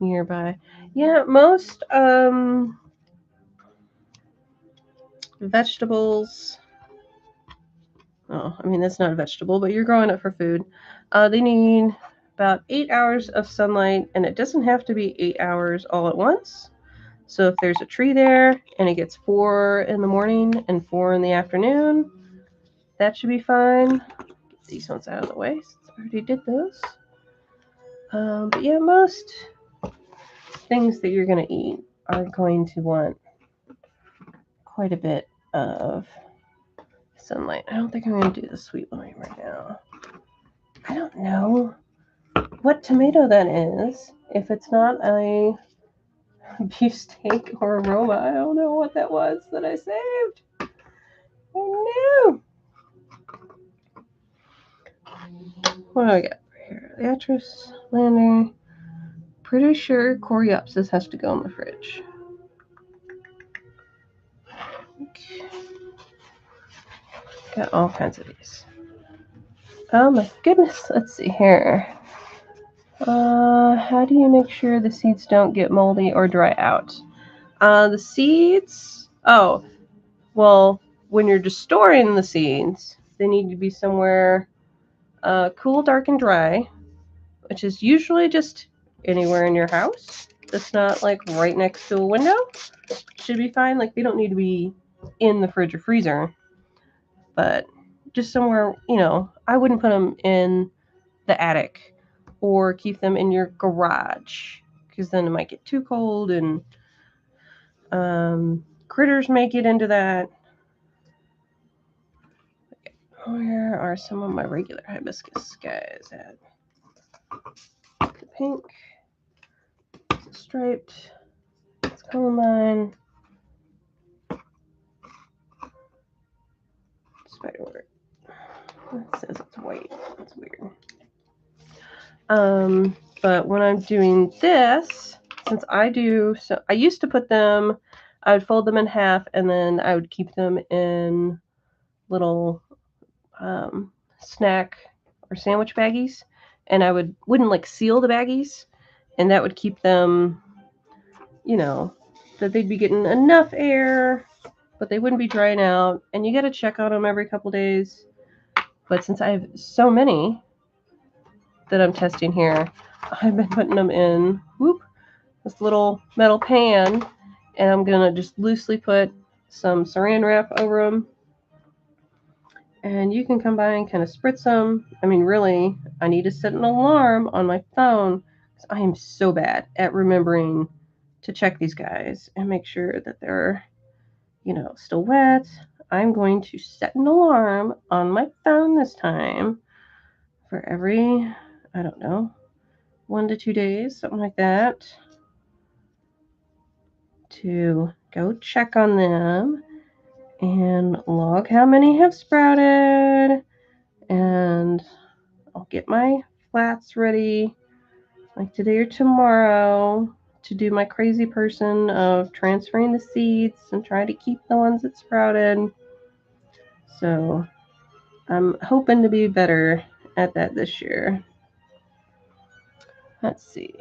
nearby. Yeah, most vegetables. Oh, I mean, that's not a vegetable, but you're growing it for food. They need about 8 hours of sunlight, and it doesn't have to be 8 hours all at once. So if there's a tree there and it gets 4 in the morning and 4 in the afternoon, that should be fine. Get these ones out of the way since I already did those. But yeah, most things that you're going to eat are going to want quite a bit of sunlight. I don't think I'm going to do the sweet lime right now. I don't know what tomato that is. If it's not a beefsteak or aroma, I don't know what that was that I saved. Oh no! What do I got here? Beatrice, Lander. Pretty sure Coreopsis has to go in the fridge. Okay. Got all kinds of these. Oh my goodness, let's see here. How do you make sure the seeds don't get moldy or dry out? The seeds, well, when you're just storing the seeds, they need to be somewhere cool, dark, and dry, which is usually just anywhere in your house. That's not like right next to a window. Should be fine. Like they don't need to be in the fridge or freezer, but just somewhere, I wouldn't put them in the attic or keep them in your garage because then it might get too cold and critters may get into that. Where are some of my regular hibiscus guys at? The pink, the striped, it's columbine, spiderwort. It says it's white. That's weird. But when I'm doing this, since I used to put them, I would fold them in half and then I would keep them in little snack or sandwich baggies, and I wouldn't like seal the baggies, and that would keep them, that they'd be getting enough air, but they wouldn't be drying out. And you got to check on them every couple days. But since I have so many that I'm testing here, I've been putting them in this little metal pan, and I'm gonna just loosely put some saran wrap over them. And you can come by and kind of spritz them. I mean, really, I need to set an alarm on my phone because I am so bad at remembering to check these guys and make sure that they're, still wet. I'm going to set an alarm on my phone this time for every, I don't know, 1 to 2 days, something like that, to go check on them and log how many have sprouted. And I'll get my flats ready like today or tomorrow to do my crazy person of transferring the seeds and try to keep the ones that sprouted. So I'm hoping to be better at that this year. Let's see.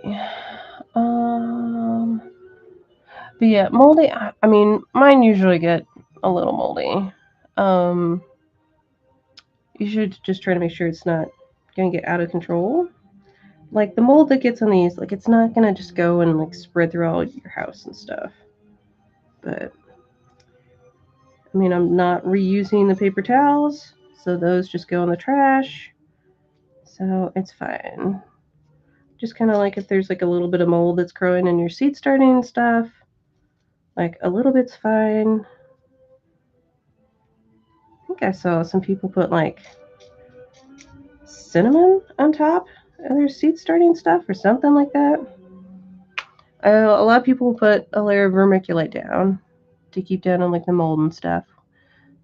But yeah, moldy, I mean, mine usually get a little moldy. You should just try to make sure it's not going to get out of control. Like the mold that gets on these, like it's not going to just go and like spread through all your house and stuff. But, I mean, I'm not reusing the paper towels, so those just go in the trash. So it's fine. Just kind of like if there's like a little bit of mold that's growing in your seed starting and stuff, like a little bit's fine. I think I saw some people put like cinnamon on top of their seed starting stuff or something like that. A lot of people put a layer of vermiculite down to keep down on like the mold and stuff.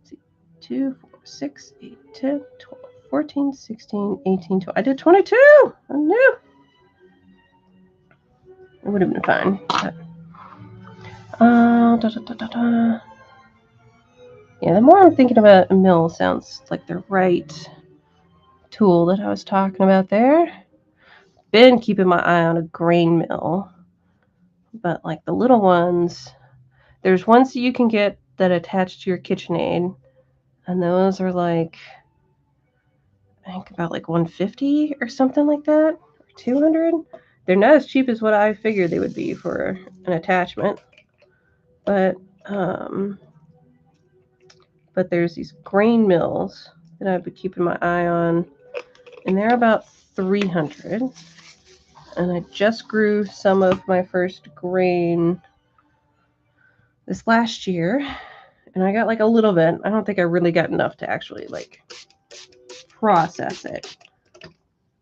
Let's see, 2, 4, 6, 8, 10, 12, 14, 16, 18, 20. I did 22. I knew. It would have been fine. But, yeah, the more I'm thinking about a mill, sounds like the right tool that I was talking about there. Been keeping my eye on a grain mill, but like the little ones, there's ones that you can get that attach to your KitchenAid, and those are like, I think about like 150 or something like that, or 200. They're not as cheap as what I figured they would be for an attachment, but there's these grain mills that I've been keeping my eye on, and they're about 300. And I just grew some of my first grain this last year, and I got like a little bit. I don't think I really got enough to actually like process it,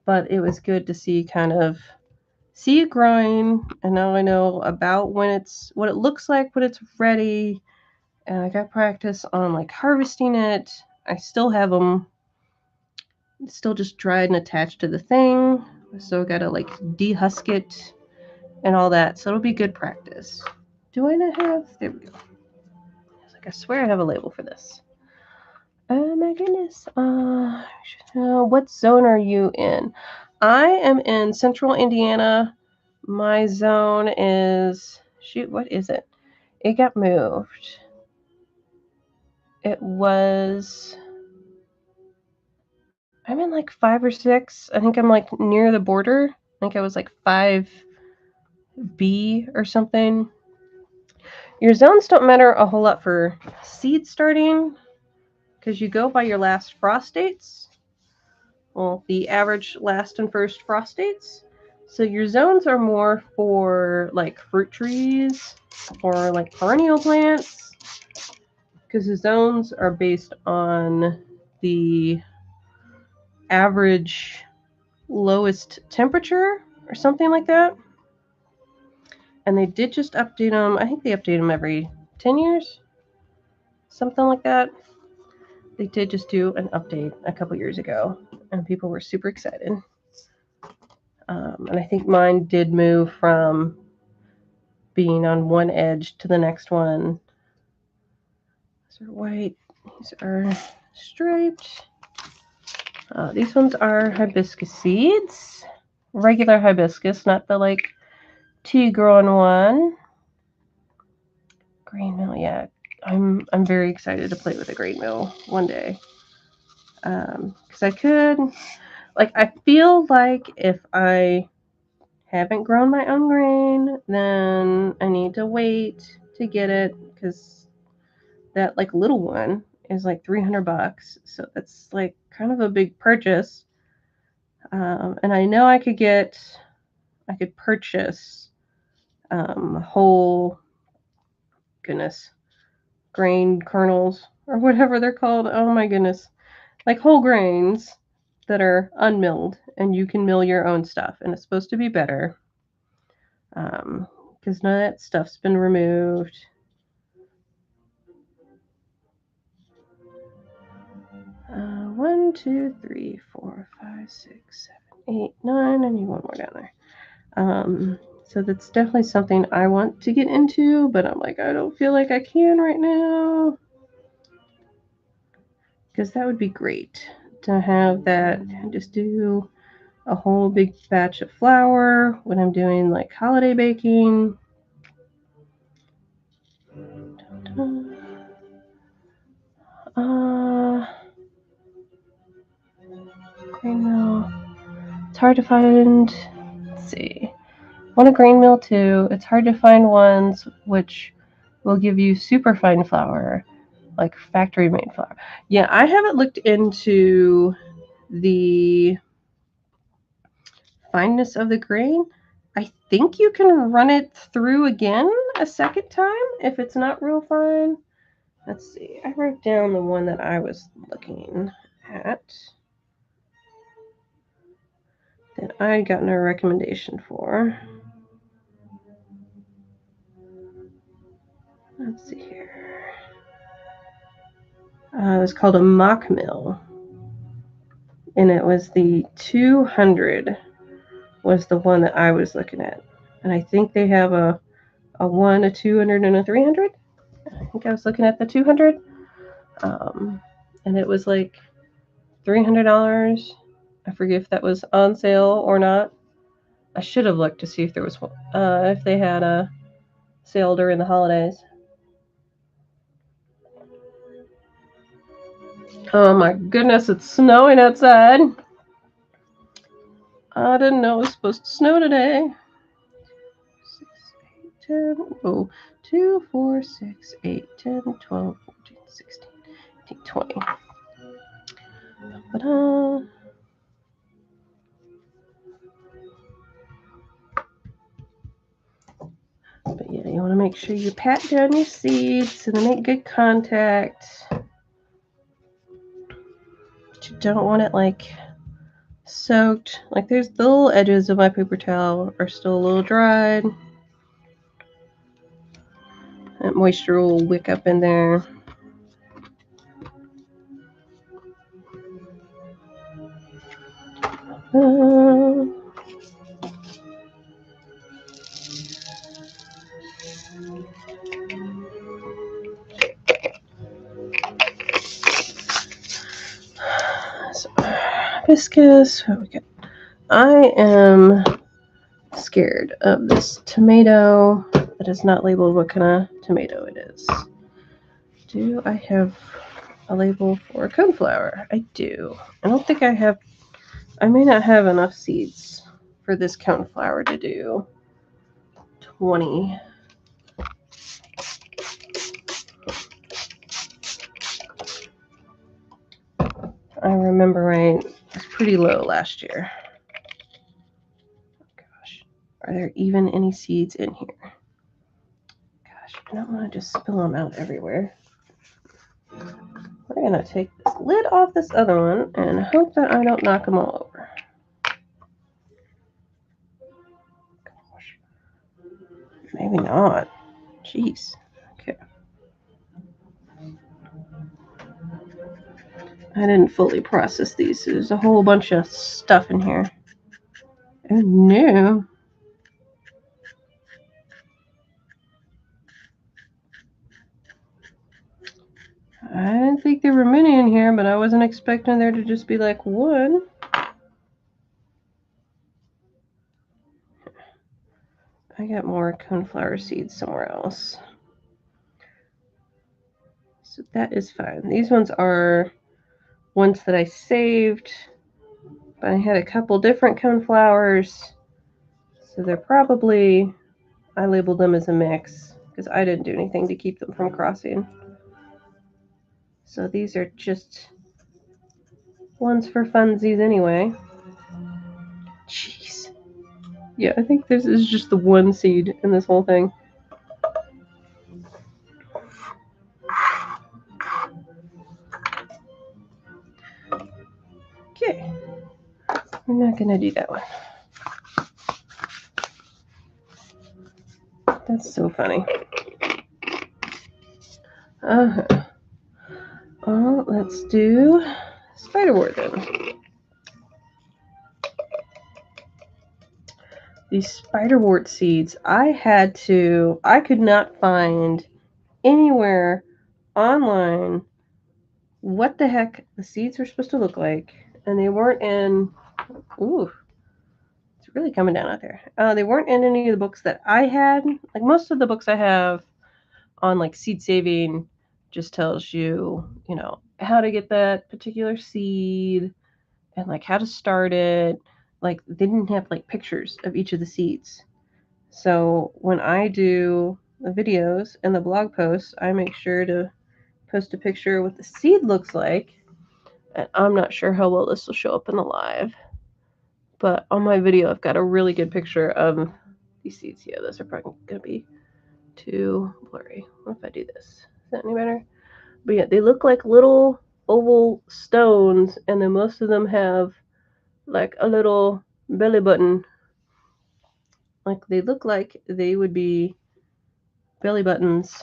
but it was good to see it growing, and now I know about what it looks like when it's ready, and I got practice on like harvesting it. I still have them still just dried and attached to the thing, so I gotta like dehusk it and all that, so it'll be good practice. Do I not have? There we go. I swear I have a label for this. Oh my goodness. What zone are you in? I am in central Indiana. My zone is, shoot, what is it? It got moved. It was, I'm in like 5 or 6. I think I'm like near the border. I think I was like 5B or something. Your zones don't matter a whole lot for seed starting, because you go by your last frost dates. Well, the average last and first frost dates. So your zones are more for like fruit trees or like perennial plants, because the zones are based on the average lowest temperature or something like that. And they did just update them. I think they update them every 10 years, something like that. They did just do an update a couple years ago, and people were super excited. And I think mine did move from being on one edge to the next one. These are white. These are striped. These ones are hibiscus seeds. Regular hibiscus, not the like tea-growing one. Grain mill, yeah. I'm very excited to play with a grain mill one day. Because I feel like if I haven't grown my own grain, then I need to wait to get it, because that like little one is like $300, so that's like kind of a big purchase. And I know I could purchase whole, grain kernels or whatever they're called. Oh my goodness, like whole grains that are unmilled, and you can mill your own stuff, and it's supposed to be better. Because none of that stuff's been removed. One, 2, 3, 4, 5, 6, 7, 8, 9. I need one more down there. So that's definitely something I want to get into, but I'm like, I don't feel like I can right now. Because that would be great to have that and just do a whole big batch of flour when I'm doing like holiday baking. Grain mill. It's hard to find. Let's see. Want a grain mill too. It's hard to find ones which will give you super fine flour, like factory made flour. Yeah, I haven't looked into the fineness of the grain. I think you can run it through again a second time if it's not real fine. Let's see. I wrote down the one that I was looking at that I had gotten a recommendation for. Let's see here. It was called a mock mill. and it was the 200 was the one that I was looking at. And I think they have a 1, a 200, and a 300. I think I was looking at the 200. And it was like $300. I forget if that was on sale or not. I should have looked to see if there was if they had a sale during the holidays. Oh my goodness, it's snowing outside. I didn't know it was supposed to snow today. 6, 8, 10. Oh, 2, 4, 6, 8, 10, 12, 14, 16, 18, 20. But yeah, you want to make sure you pat down your seeds so they make good contact. But you don't want it like soaked. Like there's the little edges of my paper towel are still a little dried. That moisture will wick up in there. So, hibiscus. What we got? I am scared of this tomato that is not labeled what kind of tomato it is. Do I have a label for coneflower? I do. I don't think I have. I may not have enough seeds for this coneflower to do 20. I remember right, it was pretty low last year. Gosh, are there even any seeds in here? Gosh, I don't want to just spill them out everywhere. We're going to take this lid off this other one and hope that I don't knock them all over. Gosh, maybe not. Jeez. Okay. I didn't fully process these. There's a whole bunch of stuff in here. Oh no. I didn't think there were many in here, but I wasn't expecting there to just be like one. I got more coneflower seeds somewhere else. So that is fine. These ones are ones that I saved, but I had a couple different coneflowers. So they're probably, I labeled them as a mix because I didn't do anything to keep them from crossing. So these are just ones for funsies anyway. Jeez. Yeah, I think this is just the one seed in this whole thing. Okay. We're not going to do that one. That's so funny. Well, let's do spiderwort then. These spiderwort seeds, I could not find anywhere online what the heck the seeds were supposed to look like. And they weren't in, ooh, it's really coming down out there. They weren't in any of the books that I had. Like most of the books I have on like seed saving just tells you, you know, how to get that particular seed and like how to start it. Like they didn't have like pictures of each of the seeds. So when I do the videos and the blog posts, I make sure to post a picture of what the seed looks like. And I'm not sure how well this will show up in the live, but on my video, I've got a really good picture of these seeds. Yeah, those are probably going to be too blurry. What if I do this? Is that any better? But yeah, they look like little oval stones, and then most of them have like a little belly button. Like they look like they would be belly buttons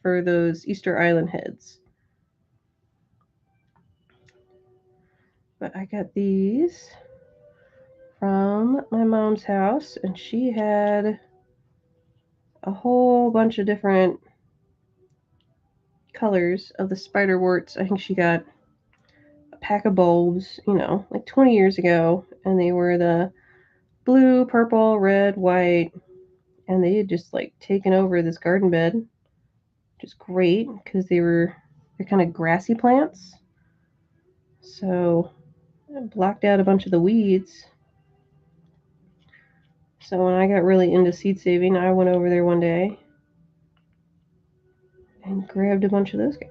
for those Easter Island heads. But I got these from my mom's house, and she had a whole bunch of different colors of the spiderworts. I think she got a pack of bulbs, like 20 years ago, and they were the blue, purple, red, white, and they had just like taken over this garden bed, which is great because they're kind of grassy plants. So I blocked out a bunch of the weeds. So when I got really into seed saving, I went over there one day and grabbed a bunch of those guys.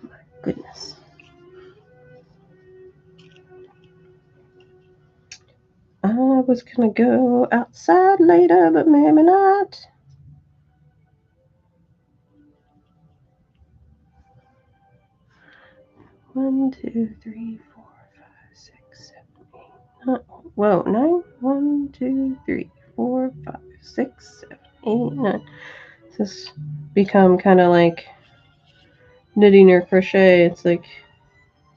My goodness. I was gonna go outside later, but maybe not. One, two, three, four, five, six, seven, eight. Whoa, 9. 1, 2, 3, 4, 5, 6, 7, 8, 9. This become kind of like knitting or crochet. It's like,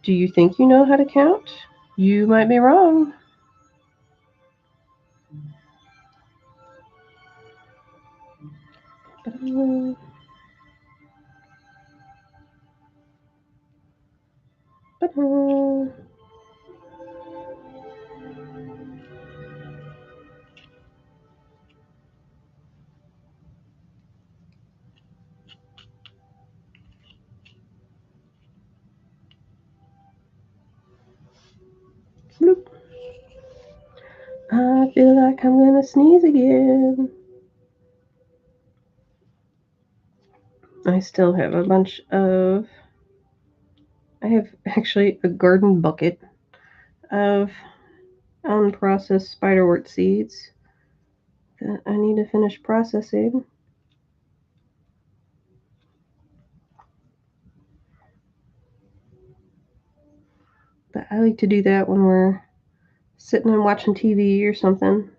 do you think you know how to count? You might be wrong. Bloop. I feel like I'm gonna sneeze again. I still have a bunch of. I have actually a garden bucket of unprocessed spiderwort seeds that I need to finish processing. But I like to do that when we're sitting and watching TV or something.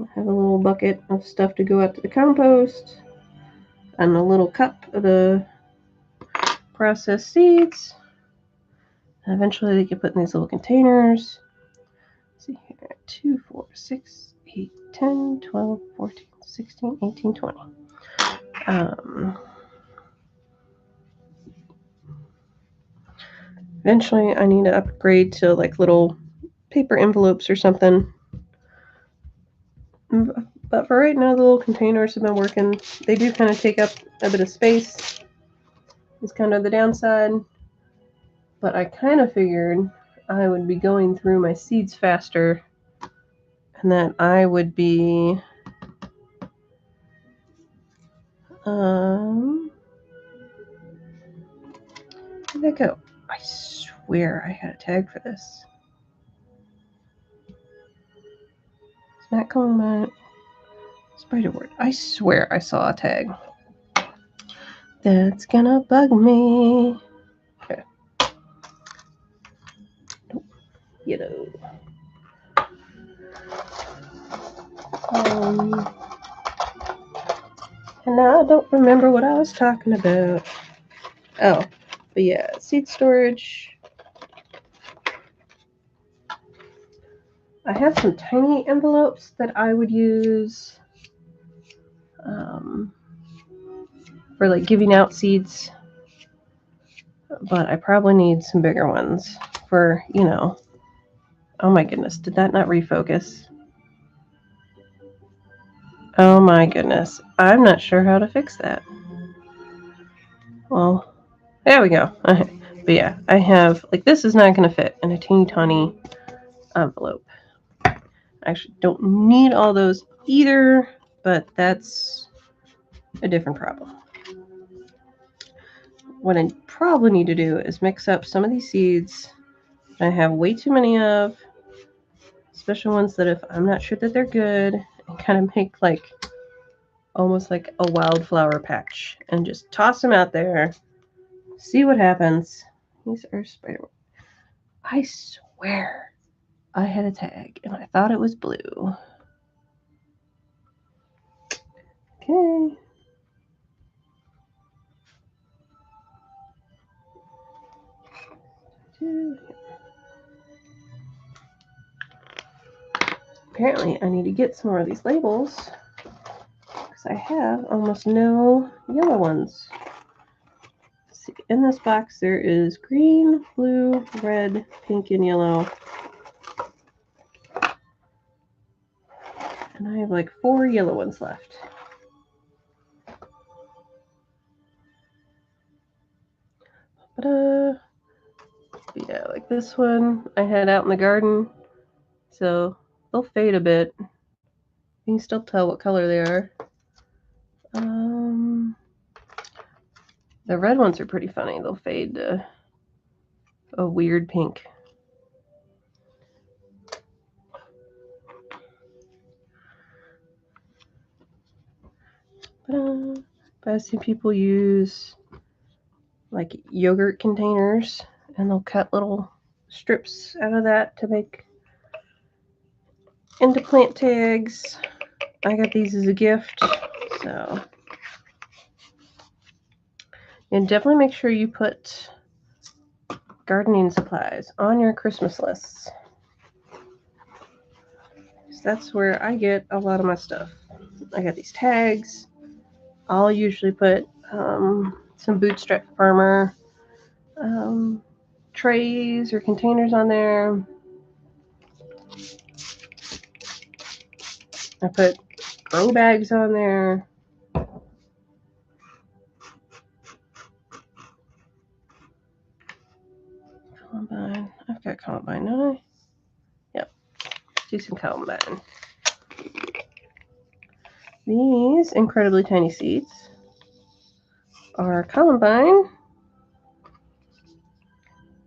I have a little bucket of stuff to go out to the compost and a little cup of the processed seeds. And eventually they get put in these little containers. Let's see here, 2, 4, 6, 8, 10, 12, 14, 16, 18, 20. Eventually I need to upgrade to like little paper envelopes or something. But for right now, the little containers have been working. They do kind of take up a bit of space. It's kind of the downside. But I kind of figured I would be going through my seeds faster and that I would be where'd that go? I swear I had a tag for this. It's not calling my spiderwort. I swear I saw a tag. That's gonna bug me. Okay. Nope. Yellow. And now I don't remember what I was talking about. Oh, but yeah, seed storage. I have some tiny envelopes that I would use for like giving out seeds, but I probably need some bigger ones for, oh my goodness, did that not refocus? Oh my goodness, I'm not sure how to fix that. Well, there we go. Okay. But yeah, I have, like, this is not going to fit in a teeny tiny envelope. I actually don't need all those either, but that's a different problem. What I probably need to do is mix up some of these seeds that I have way too many of, especially ones that if I'm not sure that they're good, and kind of make like almost like a wildflower patch and just toss them out there, see what happens. These are spider. I swear I had a tag and I thought it was blue. Okay. Apparently, I need to get some more of these labels because I have almost no yellow ones. Let's see, in this box there is green, blue, red, pink, and yellow. And I have like 4 yellow ones left. But yeah, like this one I had out in the garden, so they'll fade a bit. You can still tell what color they are. The red ones are pretty funny. They'll fade to a weird pink. But I've seen people use like yogurt containers, and they'll cut little strips out of that to make into plant tags. I got these as a gift, so. And definitely make sure you put gardening supplies on your Christmas lists. That's where I get a lot of my stuff. I got these tags. I'll usually put some Bootstrap Farmer trays or containers on there. I put grow bags on there. Columbine. I've got Columbine, don't I? Yep. Do some Columbine. These incredibly tiny seeds are Columbine.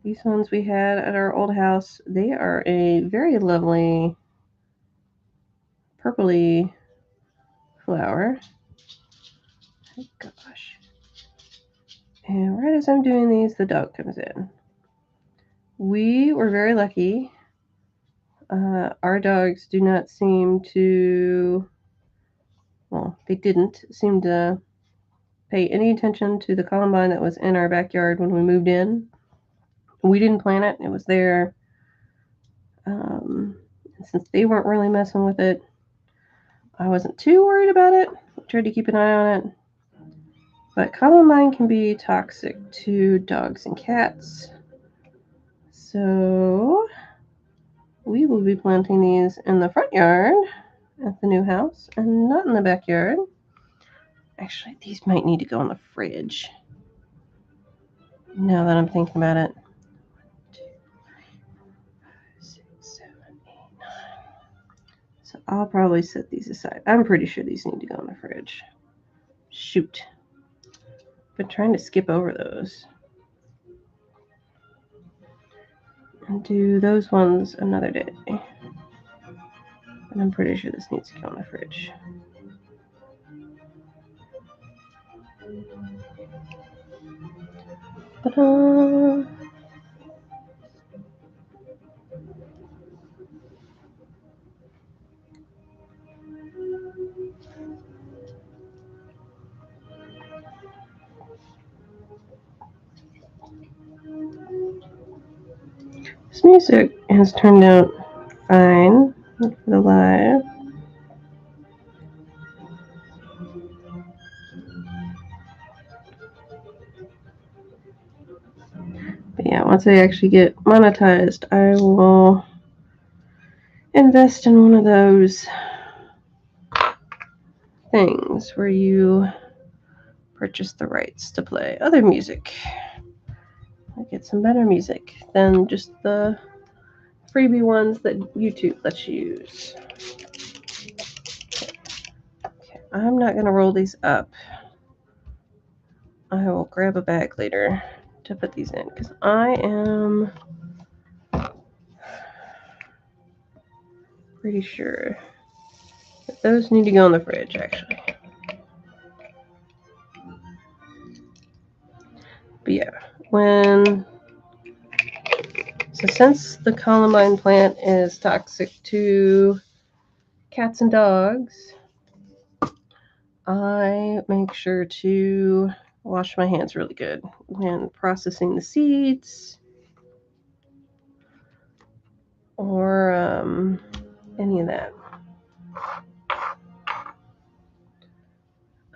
These ones we had at our old house, they are a very lovely purpley flower. Oh, gosh. And right as I'm doing these, the dog comes in. We were very lucky. Our dogs do not seem to, well, they didn't seem to pay any attention to the columbine that was in our backyard when we moved in. We didn't plant it. It was there. Since they weren't really messing with it, I wasn't too worried about it. I tried to keep an eye on it. But columbine can be toxic to dogs and cats. So we will be planting these in the front yard at the new house and not in the backyard. Actually, these might need to go in the fridge. Now that I'm thinking about it. 1, 2, 3, 4, 5, 6, 7, 8, 9. So I'll probably set these aside. I'm pretty sure these need to go in the fridge. Shoot. Been trying to skip over those. And do those ones another day. And I'm pretty sure this needs to go in the fridge. Ta-da! This music has turned out fine for the live. But yeah, once I actually get monetized, I will invest in one of those things where you purchase the rights to play other music. I get some better music than just the freebie ones that YouTube lets you use. Okay, I'm not going to roll these up. I will grab a bag later to put these in because I am pretty sure that those need to go in the fridge, actually. But yeah, since the columbine plant is toxic to cats and dogs, I make sure to wash my hands really good when processing the seeds. any of that.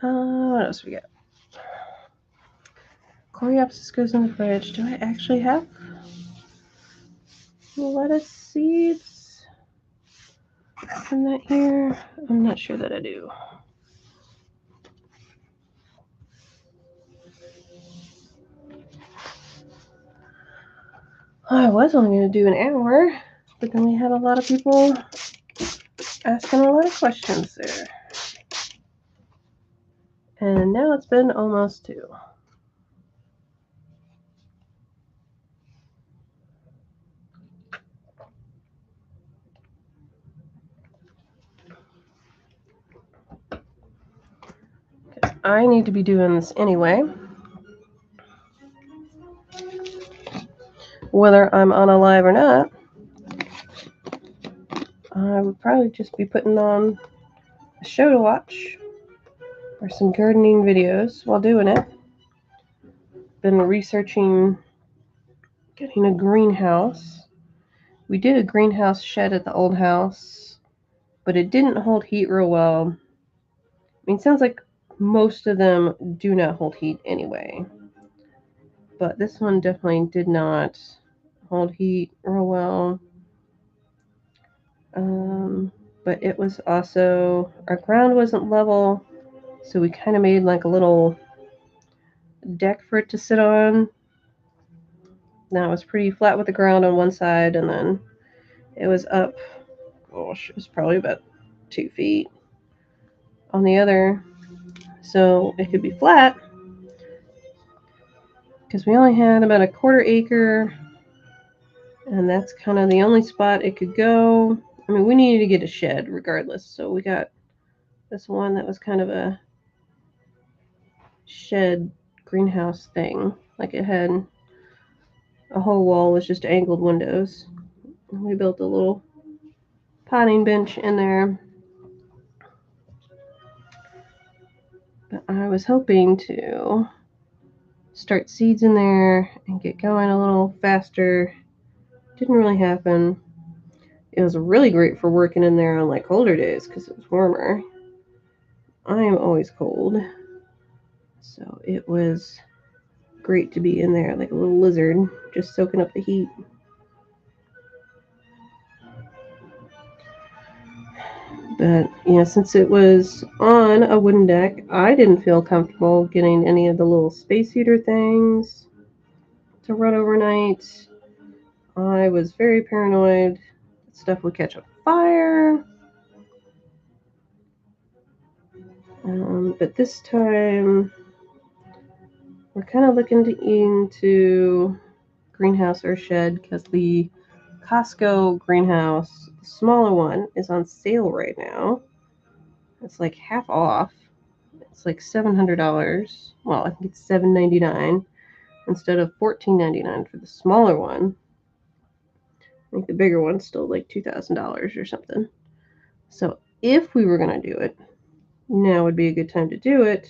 What else we got? Coreopsis goes in the fridge. Do I actually have lettuce seeds from that here? I'm not sure that I do. I was only going to do an hour, but then we had a lot of people asking a lot of questions there. And now it's been almost 2. I need to be doing this anyway. Whether I'm on a live or not, I would probably just be putting on a show to watch or some gardening videos while doing it. Been researching getting a greenhouse. We did a greenhouse shed at the old house, but it didn't hold heat real well. I mean, it sounds like most of them do not hold heat anyway, but this one definitely did not hold heat real well. But it was also, our ground wasn't level, so we kind of made like a little deck for it to sit on. Now it was pretty flat with the ground on one side, and then it was up, gosh, it was probably about 2 feet on the other, so it could be flat, because we only had about a 1/4 acre, and that's kind of the only spot it could go. I mean, we needed to get a shed regardless, so we got this one that was kind of a shed greenhouse thing. Like, it had a whole wall with just angled windows. We built a little potting bench in there. But I was hoping to start seeds in there and get going a little faster. Didn't really happen. It was really great for working in there on like colder days because it was warmer. I am always cold, so it was great to be in there like a little lizard, just soaking up the heat. But yeah, since it was on a wooden deck, I didn't feel comfortable getting any of the little space heater things to run overnight. I was very paranoid that stuff would catch on fire. But this time, we're kind of looking into greenhouse or shed, because the Costco greenhouse, the smaller one, is on sale right now. It's like half off. It's like $700. Well, I think it's $7.99 instead of $14.99 for the smaller one. I think the bigger one's still like $2,000 or something. So if we were going to do it, now would be a good time to do it.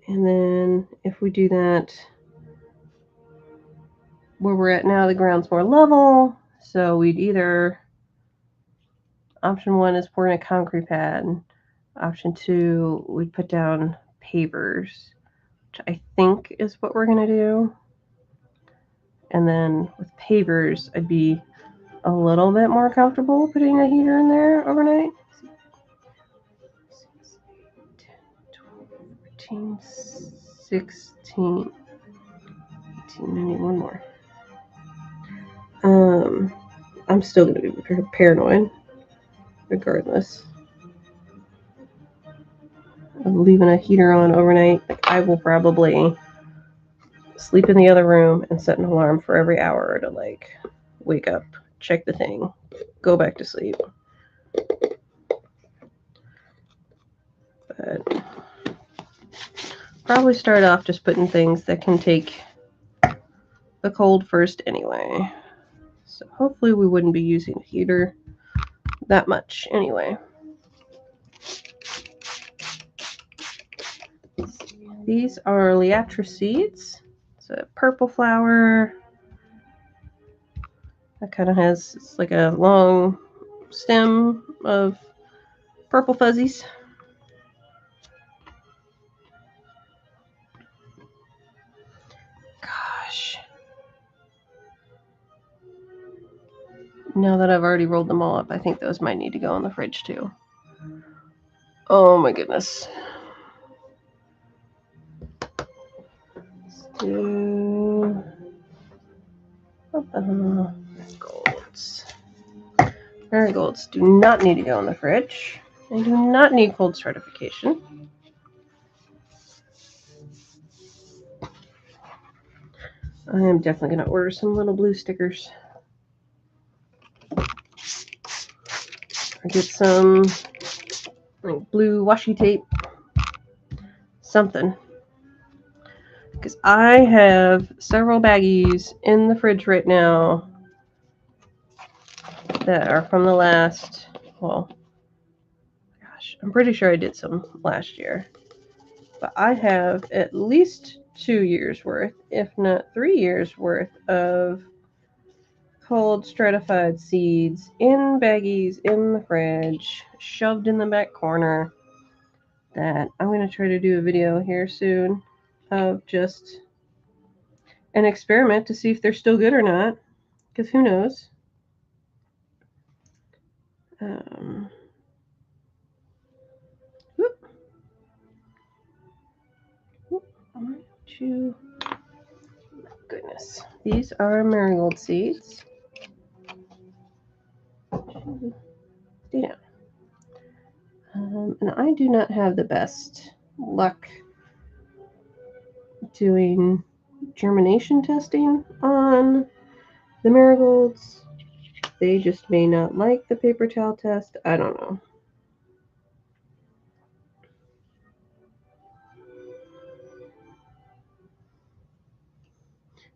And then if we do that, where we're at now, the ground's more level. So we'd either, option 1 is pouring a concrete pad. Option 2, we'd put down pavers, which I think is what we're going to do. And then with pavers, I'd be a little bit more comfortable putting a heater in there overnight. 6, 8, 10, 12, 14, 16, 18, I need one more. I'm still going to be paranoid regardless of leaving a heater on overnight. Like, I will probably sleep in the other room and set an alarm for every hour to like wake up, check the thing, go back to sleep. But probably start off just putting things that can take the cold first anyway. So hopefully we wouldn't be using a heater that much anyway. These are Liatra seeds. It's a purple flower. That kind of has, it's like a long stem of purple fuzzies. Gosh. Now that I've already rolled them all up, I think those might need to go in the fridge too. Oh my goodness. Let's do marigolds. Marigolds do not need to go in the fridge. They do not need cold certification. I am definitely going to order some little blue stickers. Or get some like blue washi tape. Something. Because I have several baggies in the fridge right now that are from the last, well, gosh, I'm pretty sure I did some last year. But I have at least 2 years worth, if not 3 years worth of cold stratified seeds in baggies in the fridge, shoved in the back corner, that I'm going to try to do a video here soon of just an experiment to see if they're still good or not, because who knows. Whoop. Whoop. Goodness, these are marigold seeds. Yeah. And I do not have the best luck doing germination testing on the marigolds. They just may not like the paper towel test. I don't know.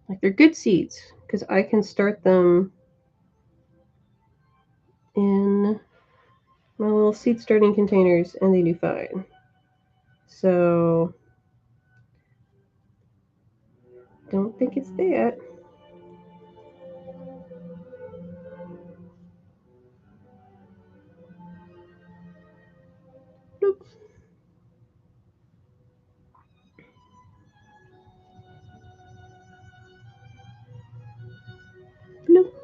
Like, they're good seeds because I can start them in my little seed starting containers and they do fine. So don't think it's that. Nope. Nope.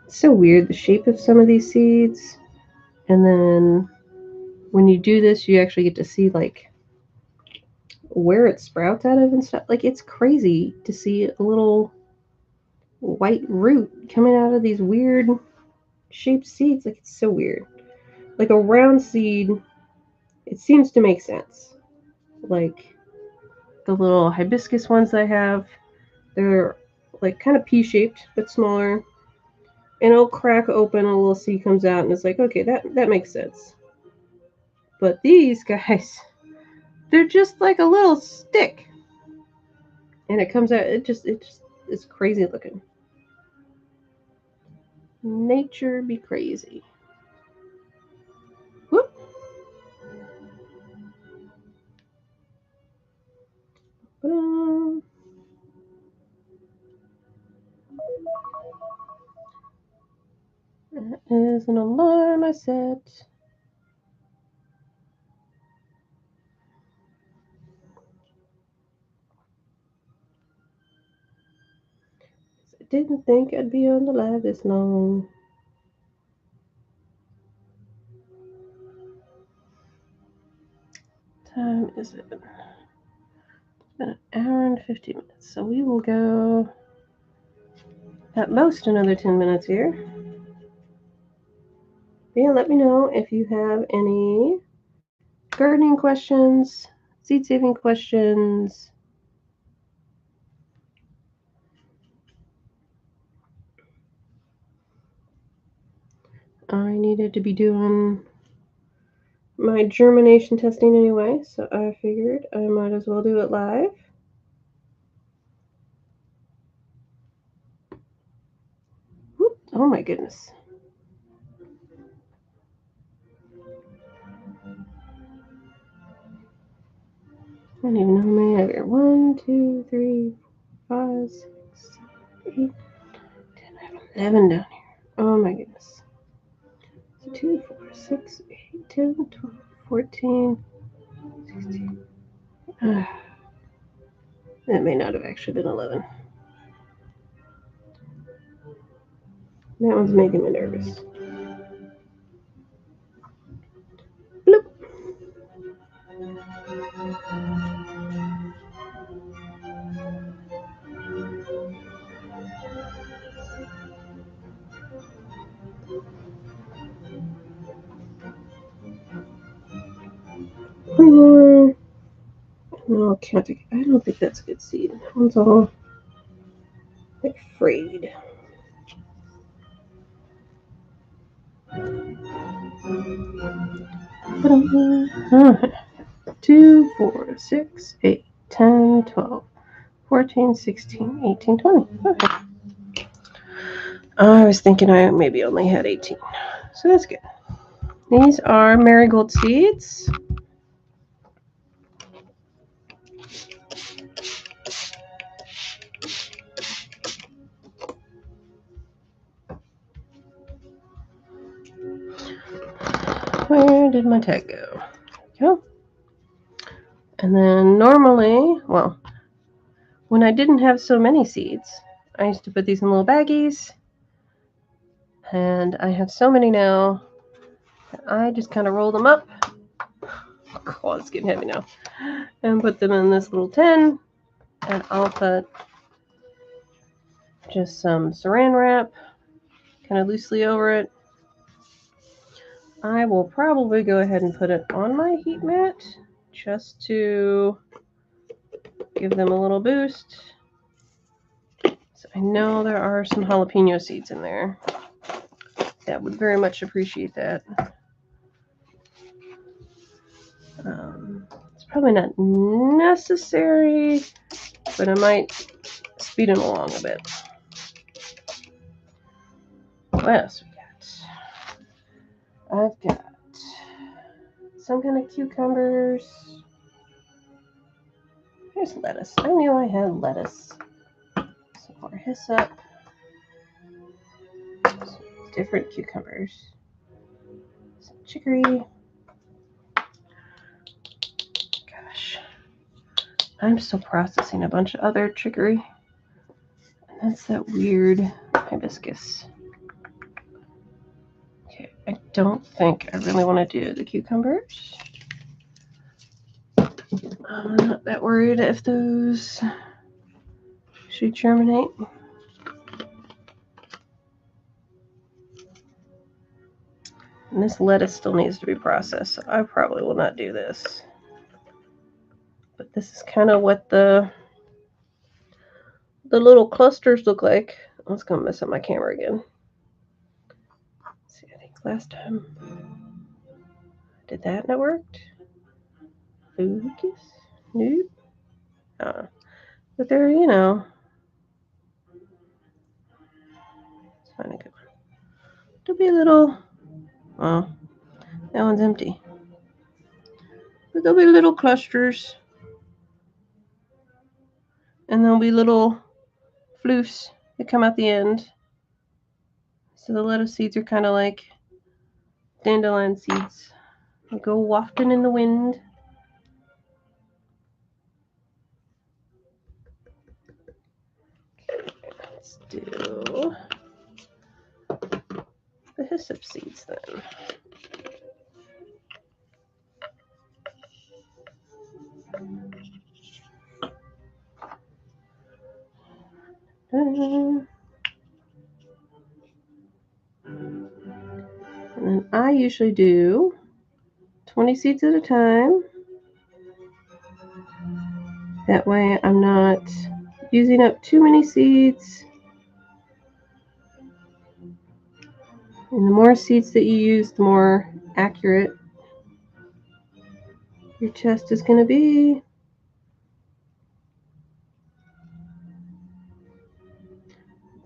It's so weird, the shape of some of these seeds. And then when you do this, you actually get to see like where it sprouts out of and stuff. Like, it's crazy to see a little white root coming out of these weird shaped seeds. Like, it's so weird. Like, a round seed, it seems to make sense. Like the little hibiscus ones I have, they're like kind of pea-shaped but smaller, and it'll crack open, a little seed comes out, and it's like, okay, that makes sense. But these guys, they're just like a little stick, and it comes out. It's crazy looking. Nature be crazy. Whoop. That is an alarm I set. I didn't think I'd be on the live this long. Time is it? It's been an hour and 50 minutes, so we will go at most another 10 minutes here. But yeah, let me know if you have any gardening questions, seed saving questions. I needed to be doing my germination testing anyway, so I figured I might as well do it live. Whoop. Oh my goodness. I don't even know how many I have here. 1, 2, 3, 4, 5, 6, 7, 8, 10, I have 11 down here. Oh my goodness. 2, 4, 6, 8, 10, 12, 14, 16. That may not have actually been 11. That one's making me nervous. Bloop. One more. No, I don't think that's a good seed. That one's all afraid. Alright. 2, 4, 6, 8, 10, 12, 14, 16, 18, 20. Okay. I was thinking I maybe only had 18. So that's good. These are marigold seeds. Where did my tag go? There we go. And then normally, well, when I didn't have so many seeds, I used to put these in little baggies. And I have so many now that I just kind of roll them up. Oh, God, it's getting heavy now. And put them in this little tin. And I'll put just some saran wrap kind of loosely over it. I will probably go ahead and put it on my heat mat just to give them a little boost. So I know there are some jalapeno seeds in there. That would very much appreciate that. It's probably not necessary, but I might speed them along a bit. What else we got? I've got some kind of cucumbers. Here's lettuce. I knew I had lettuce. Some more hyssop. Some different cucumbers. Some chicory. Gosh. I'm still processing a bunch of other chicory. And that's that weird hibiscus. Okay, I don't think I really want to do the cucumbers. I'm not that worried if those should germinate. And this lettuce still needs to be processed, so I probably will not do this. But this is kind of what the little clusters look like. I was gonna mess up my camera again. Let's see, I think last time did that and it worked. Focus. Nope. But they're, you know, let's find a good one. There'll be a little, well, that one's empty. But there'll be little clusters. And there'll be little floofs that come out the end. So the lettuce seeds are kind of like dandelion seeds. They go wafting in the wind. Okay, let's do the hyssop seeds then. And then I usually do 20 seeds at a time. That way I'm not using up too many seeds. And the more seeds that you use, the more accurate your test is going to be.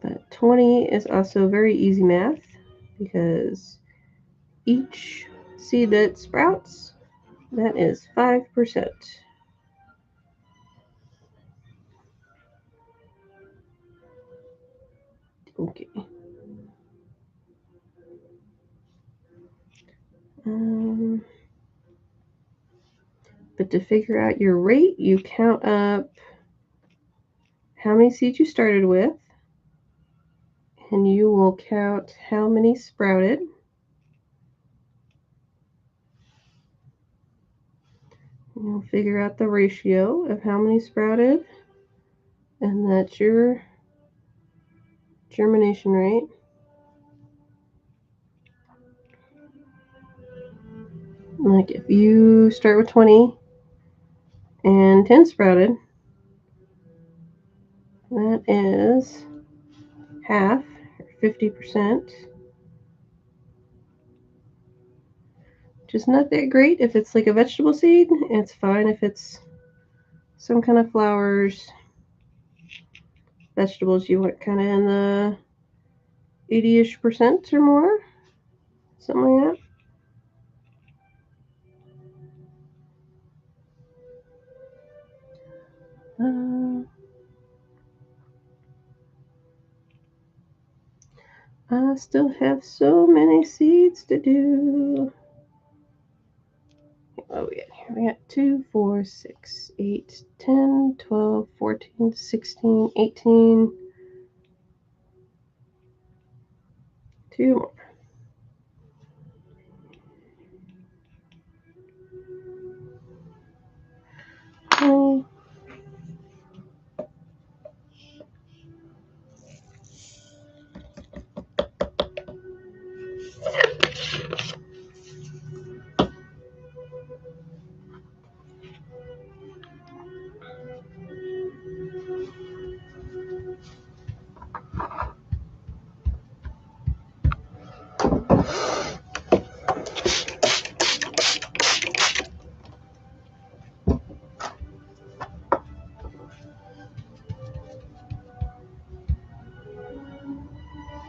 But 20 is also very easy math because each seed that sprouts, that is 5%. Okay. But to figure out your rate, you count up how many seeds you started with, and you will count how many sprouted. And you'll figure out the ratio of how many sprouted, and that's your germination rate. Like if you start with 20 and 10 sprouted, that is half, 50%, which is not that great if it's like a vegetable seed. It's fine if it's some kind of flowers, vegetables. You want kind of in the 80-ish% or more, something like that. I still have so many seeds to do. Oh, yeah, here we got 2, 4, 6, 8, 10, 12, 14, 16, 18. 2 more. Okay.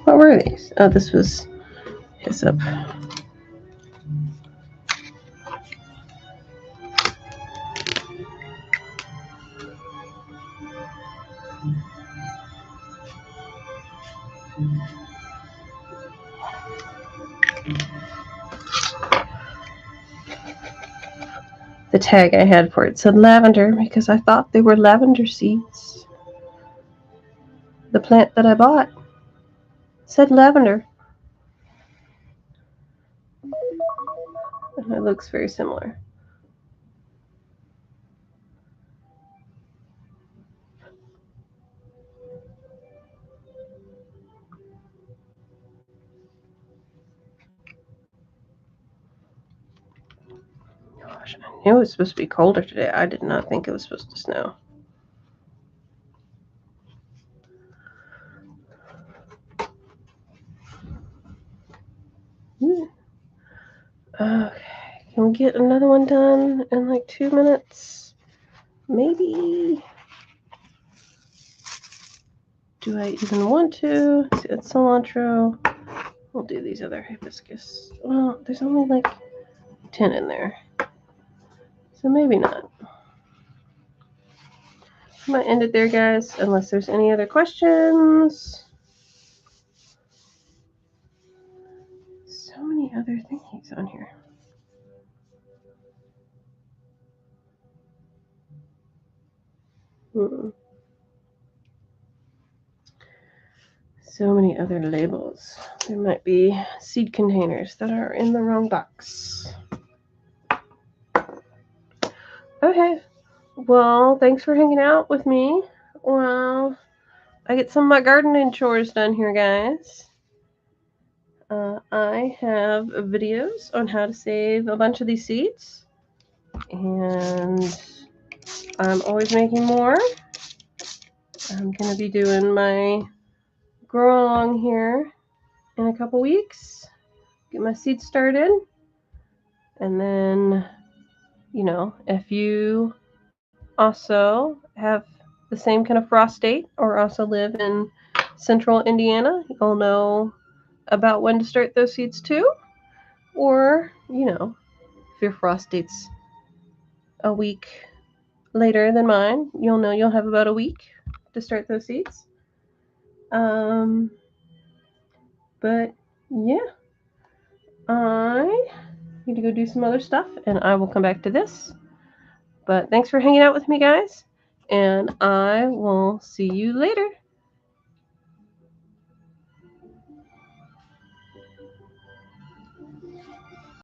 What were these? Oh, this was hyssop. The tag I had for it said lavender because I thought they were lavender seeds. The plant that I bought said lavender. And it looks very similar. Gosh, I knew it was supposed to be colder today. I did not think it was supposed to snow. Okay, can we get another one done in like 2 minutes? Maybe. Do I even want to? See, that's cilantro. We'll do these other hibiscus. Well, there's only like 10 in there. So maybe not. I'm going to end it there, guys, unless there's any other questions. So many other things on here. So many other labels. There might be seed containers that are in the wrong box. Okay. Well, thanks for hanging out with me. Well, I get some of my gardening chores done here, guys. I have videos on how to save a bunch of these seeds. And I'm always making more. I'm going to be doing my grow along here in a couple weeks. Get my seeds started. And then, you know, if you also have the same kind of frost date or also live in central Indiana, you'll know about when to start those seeds too. Or, you know, if your frost date's a week later than mine, you'll know you'll have about a week to start those seeds. But yeah, I need to go do some other stuff, and I will come back to this. But thanks for hanging out with me, guys, and I will see you later.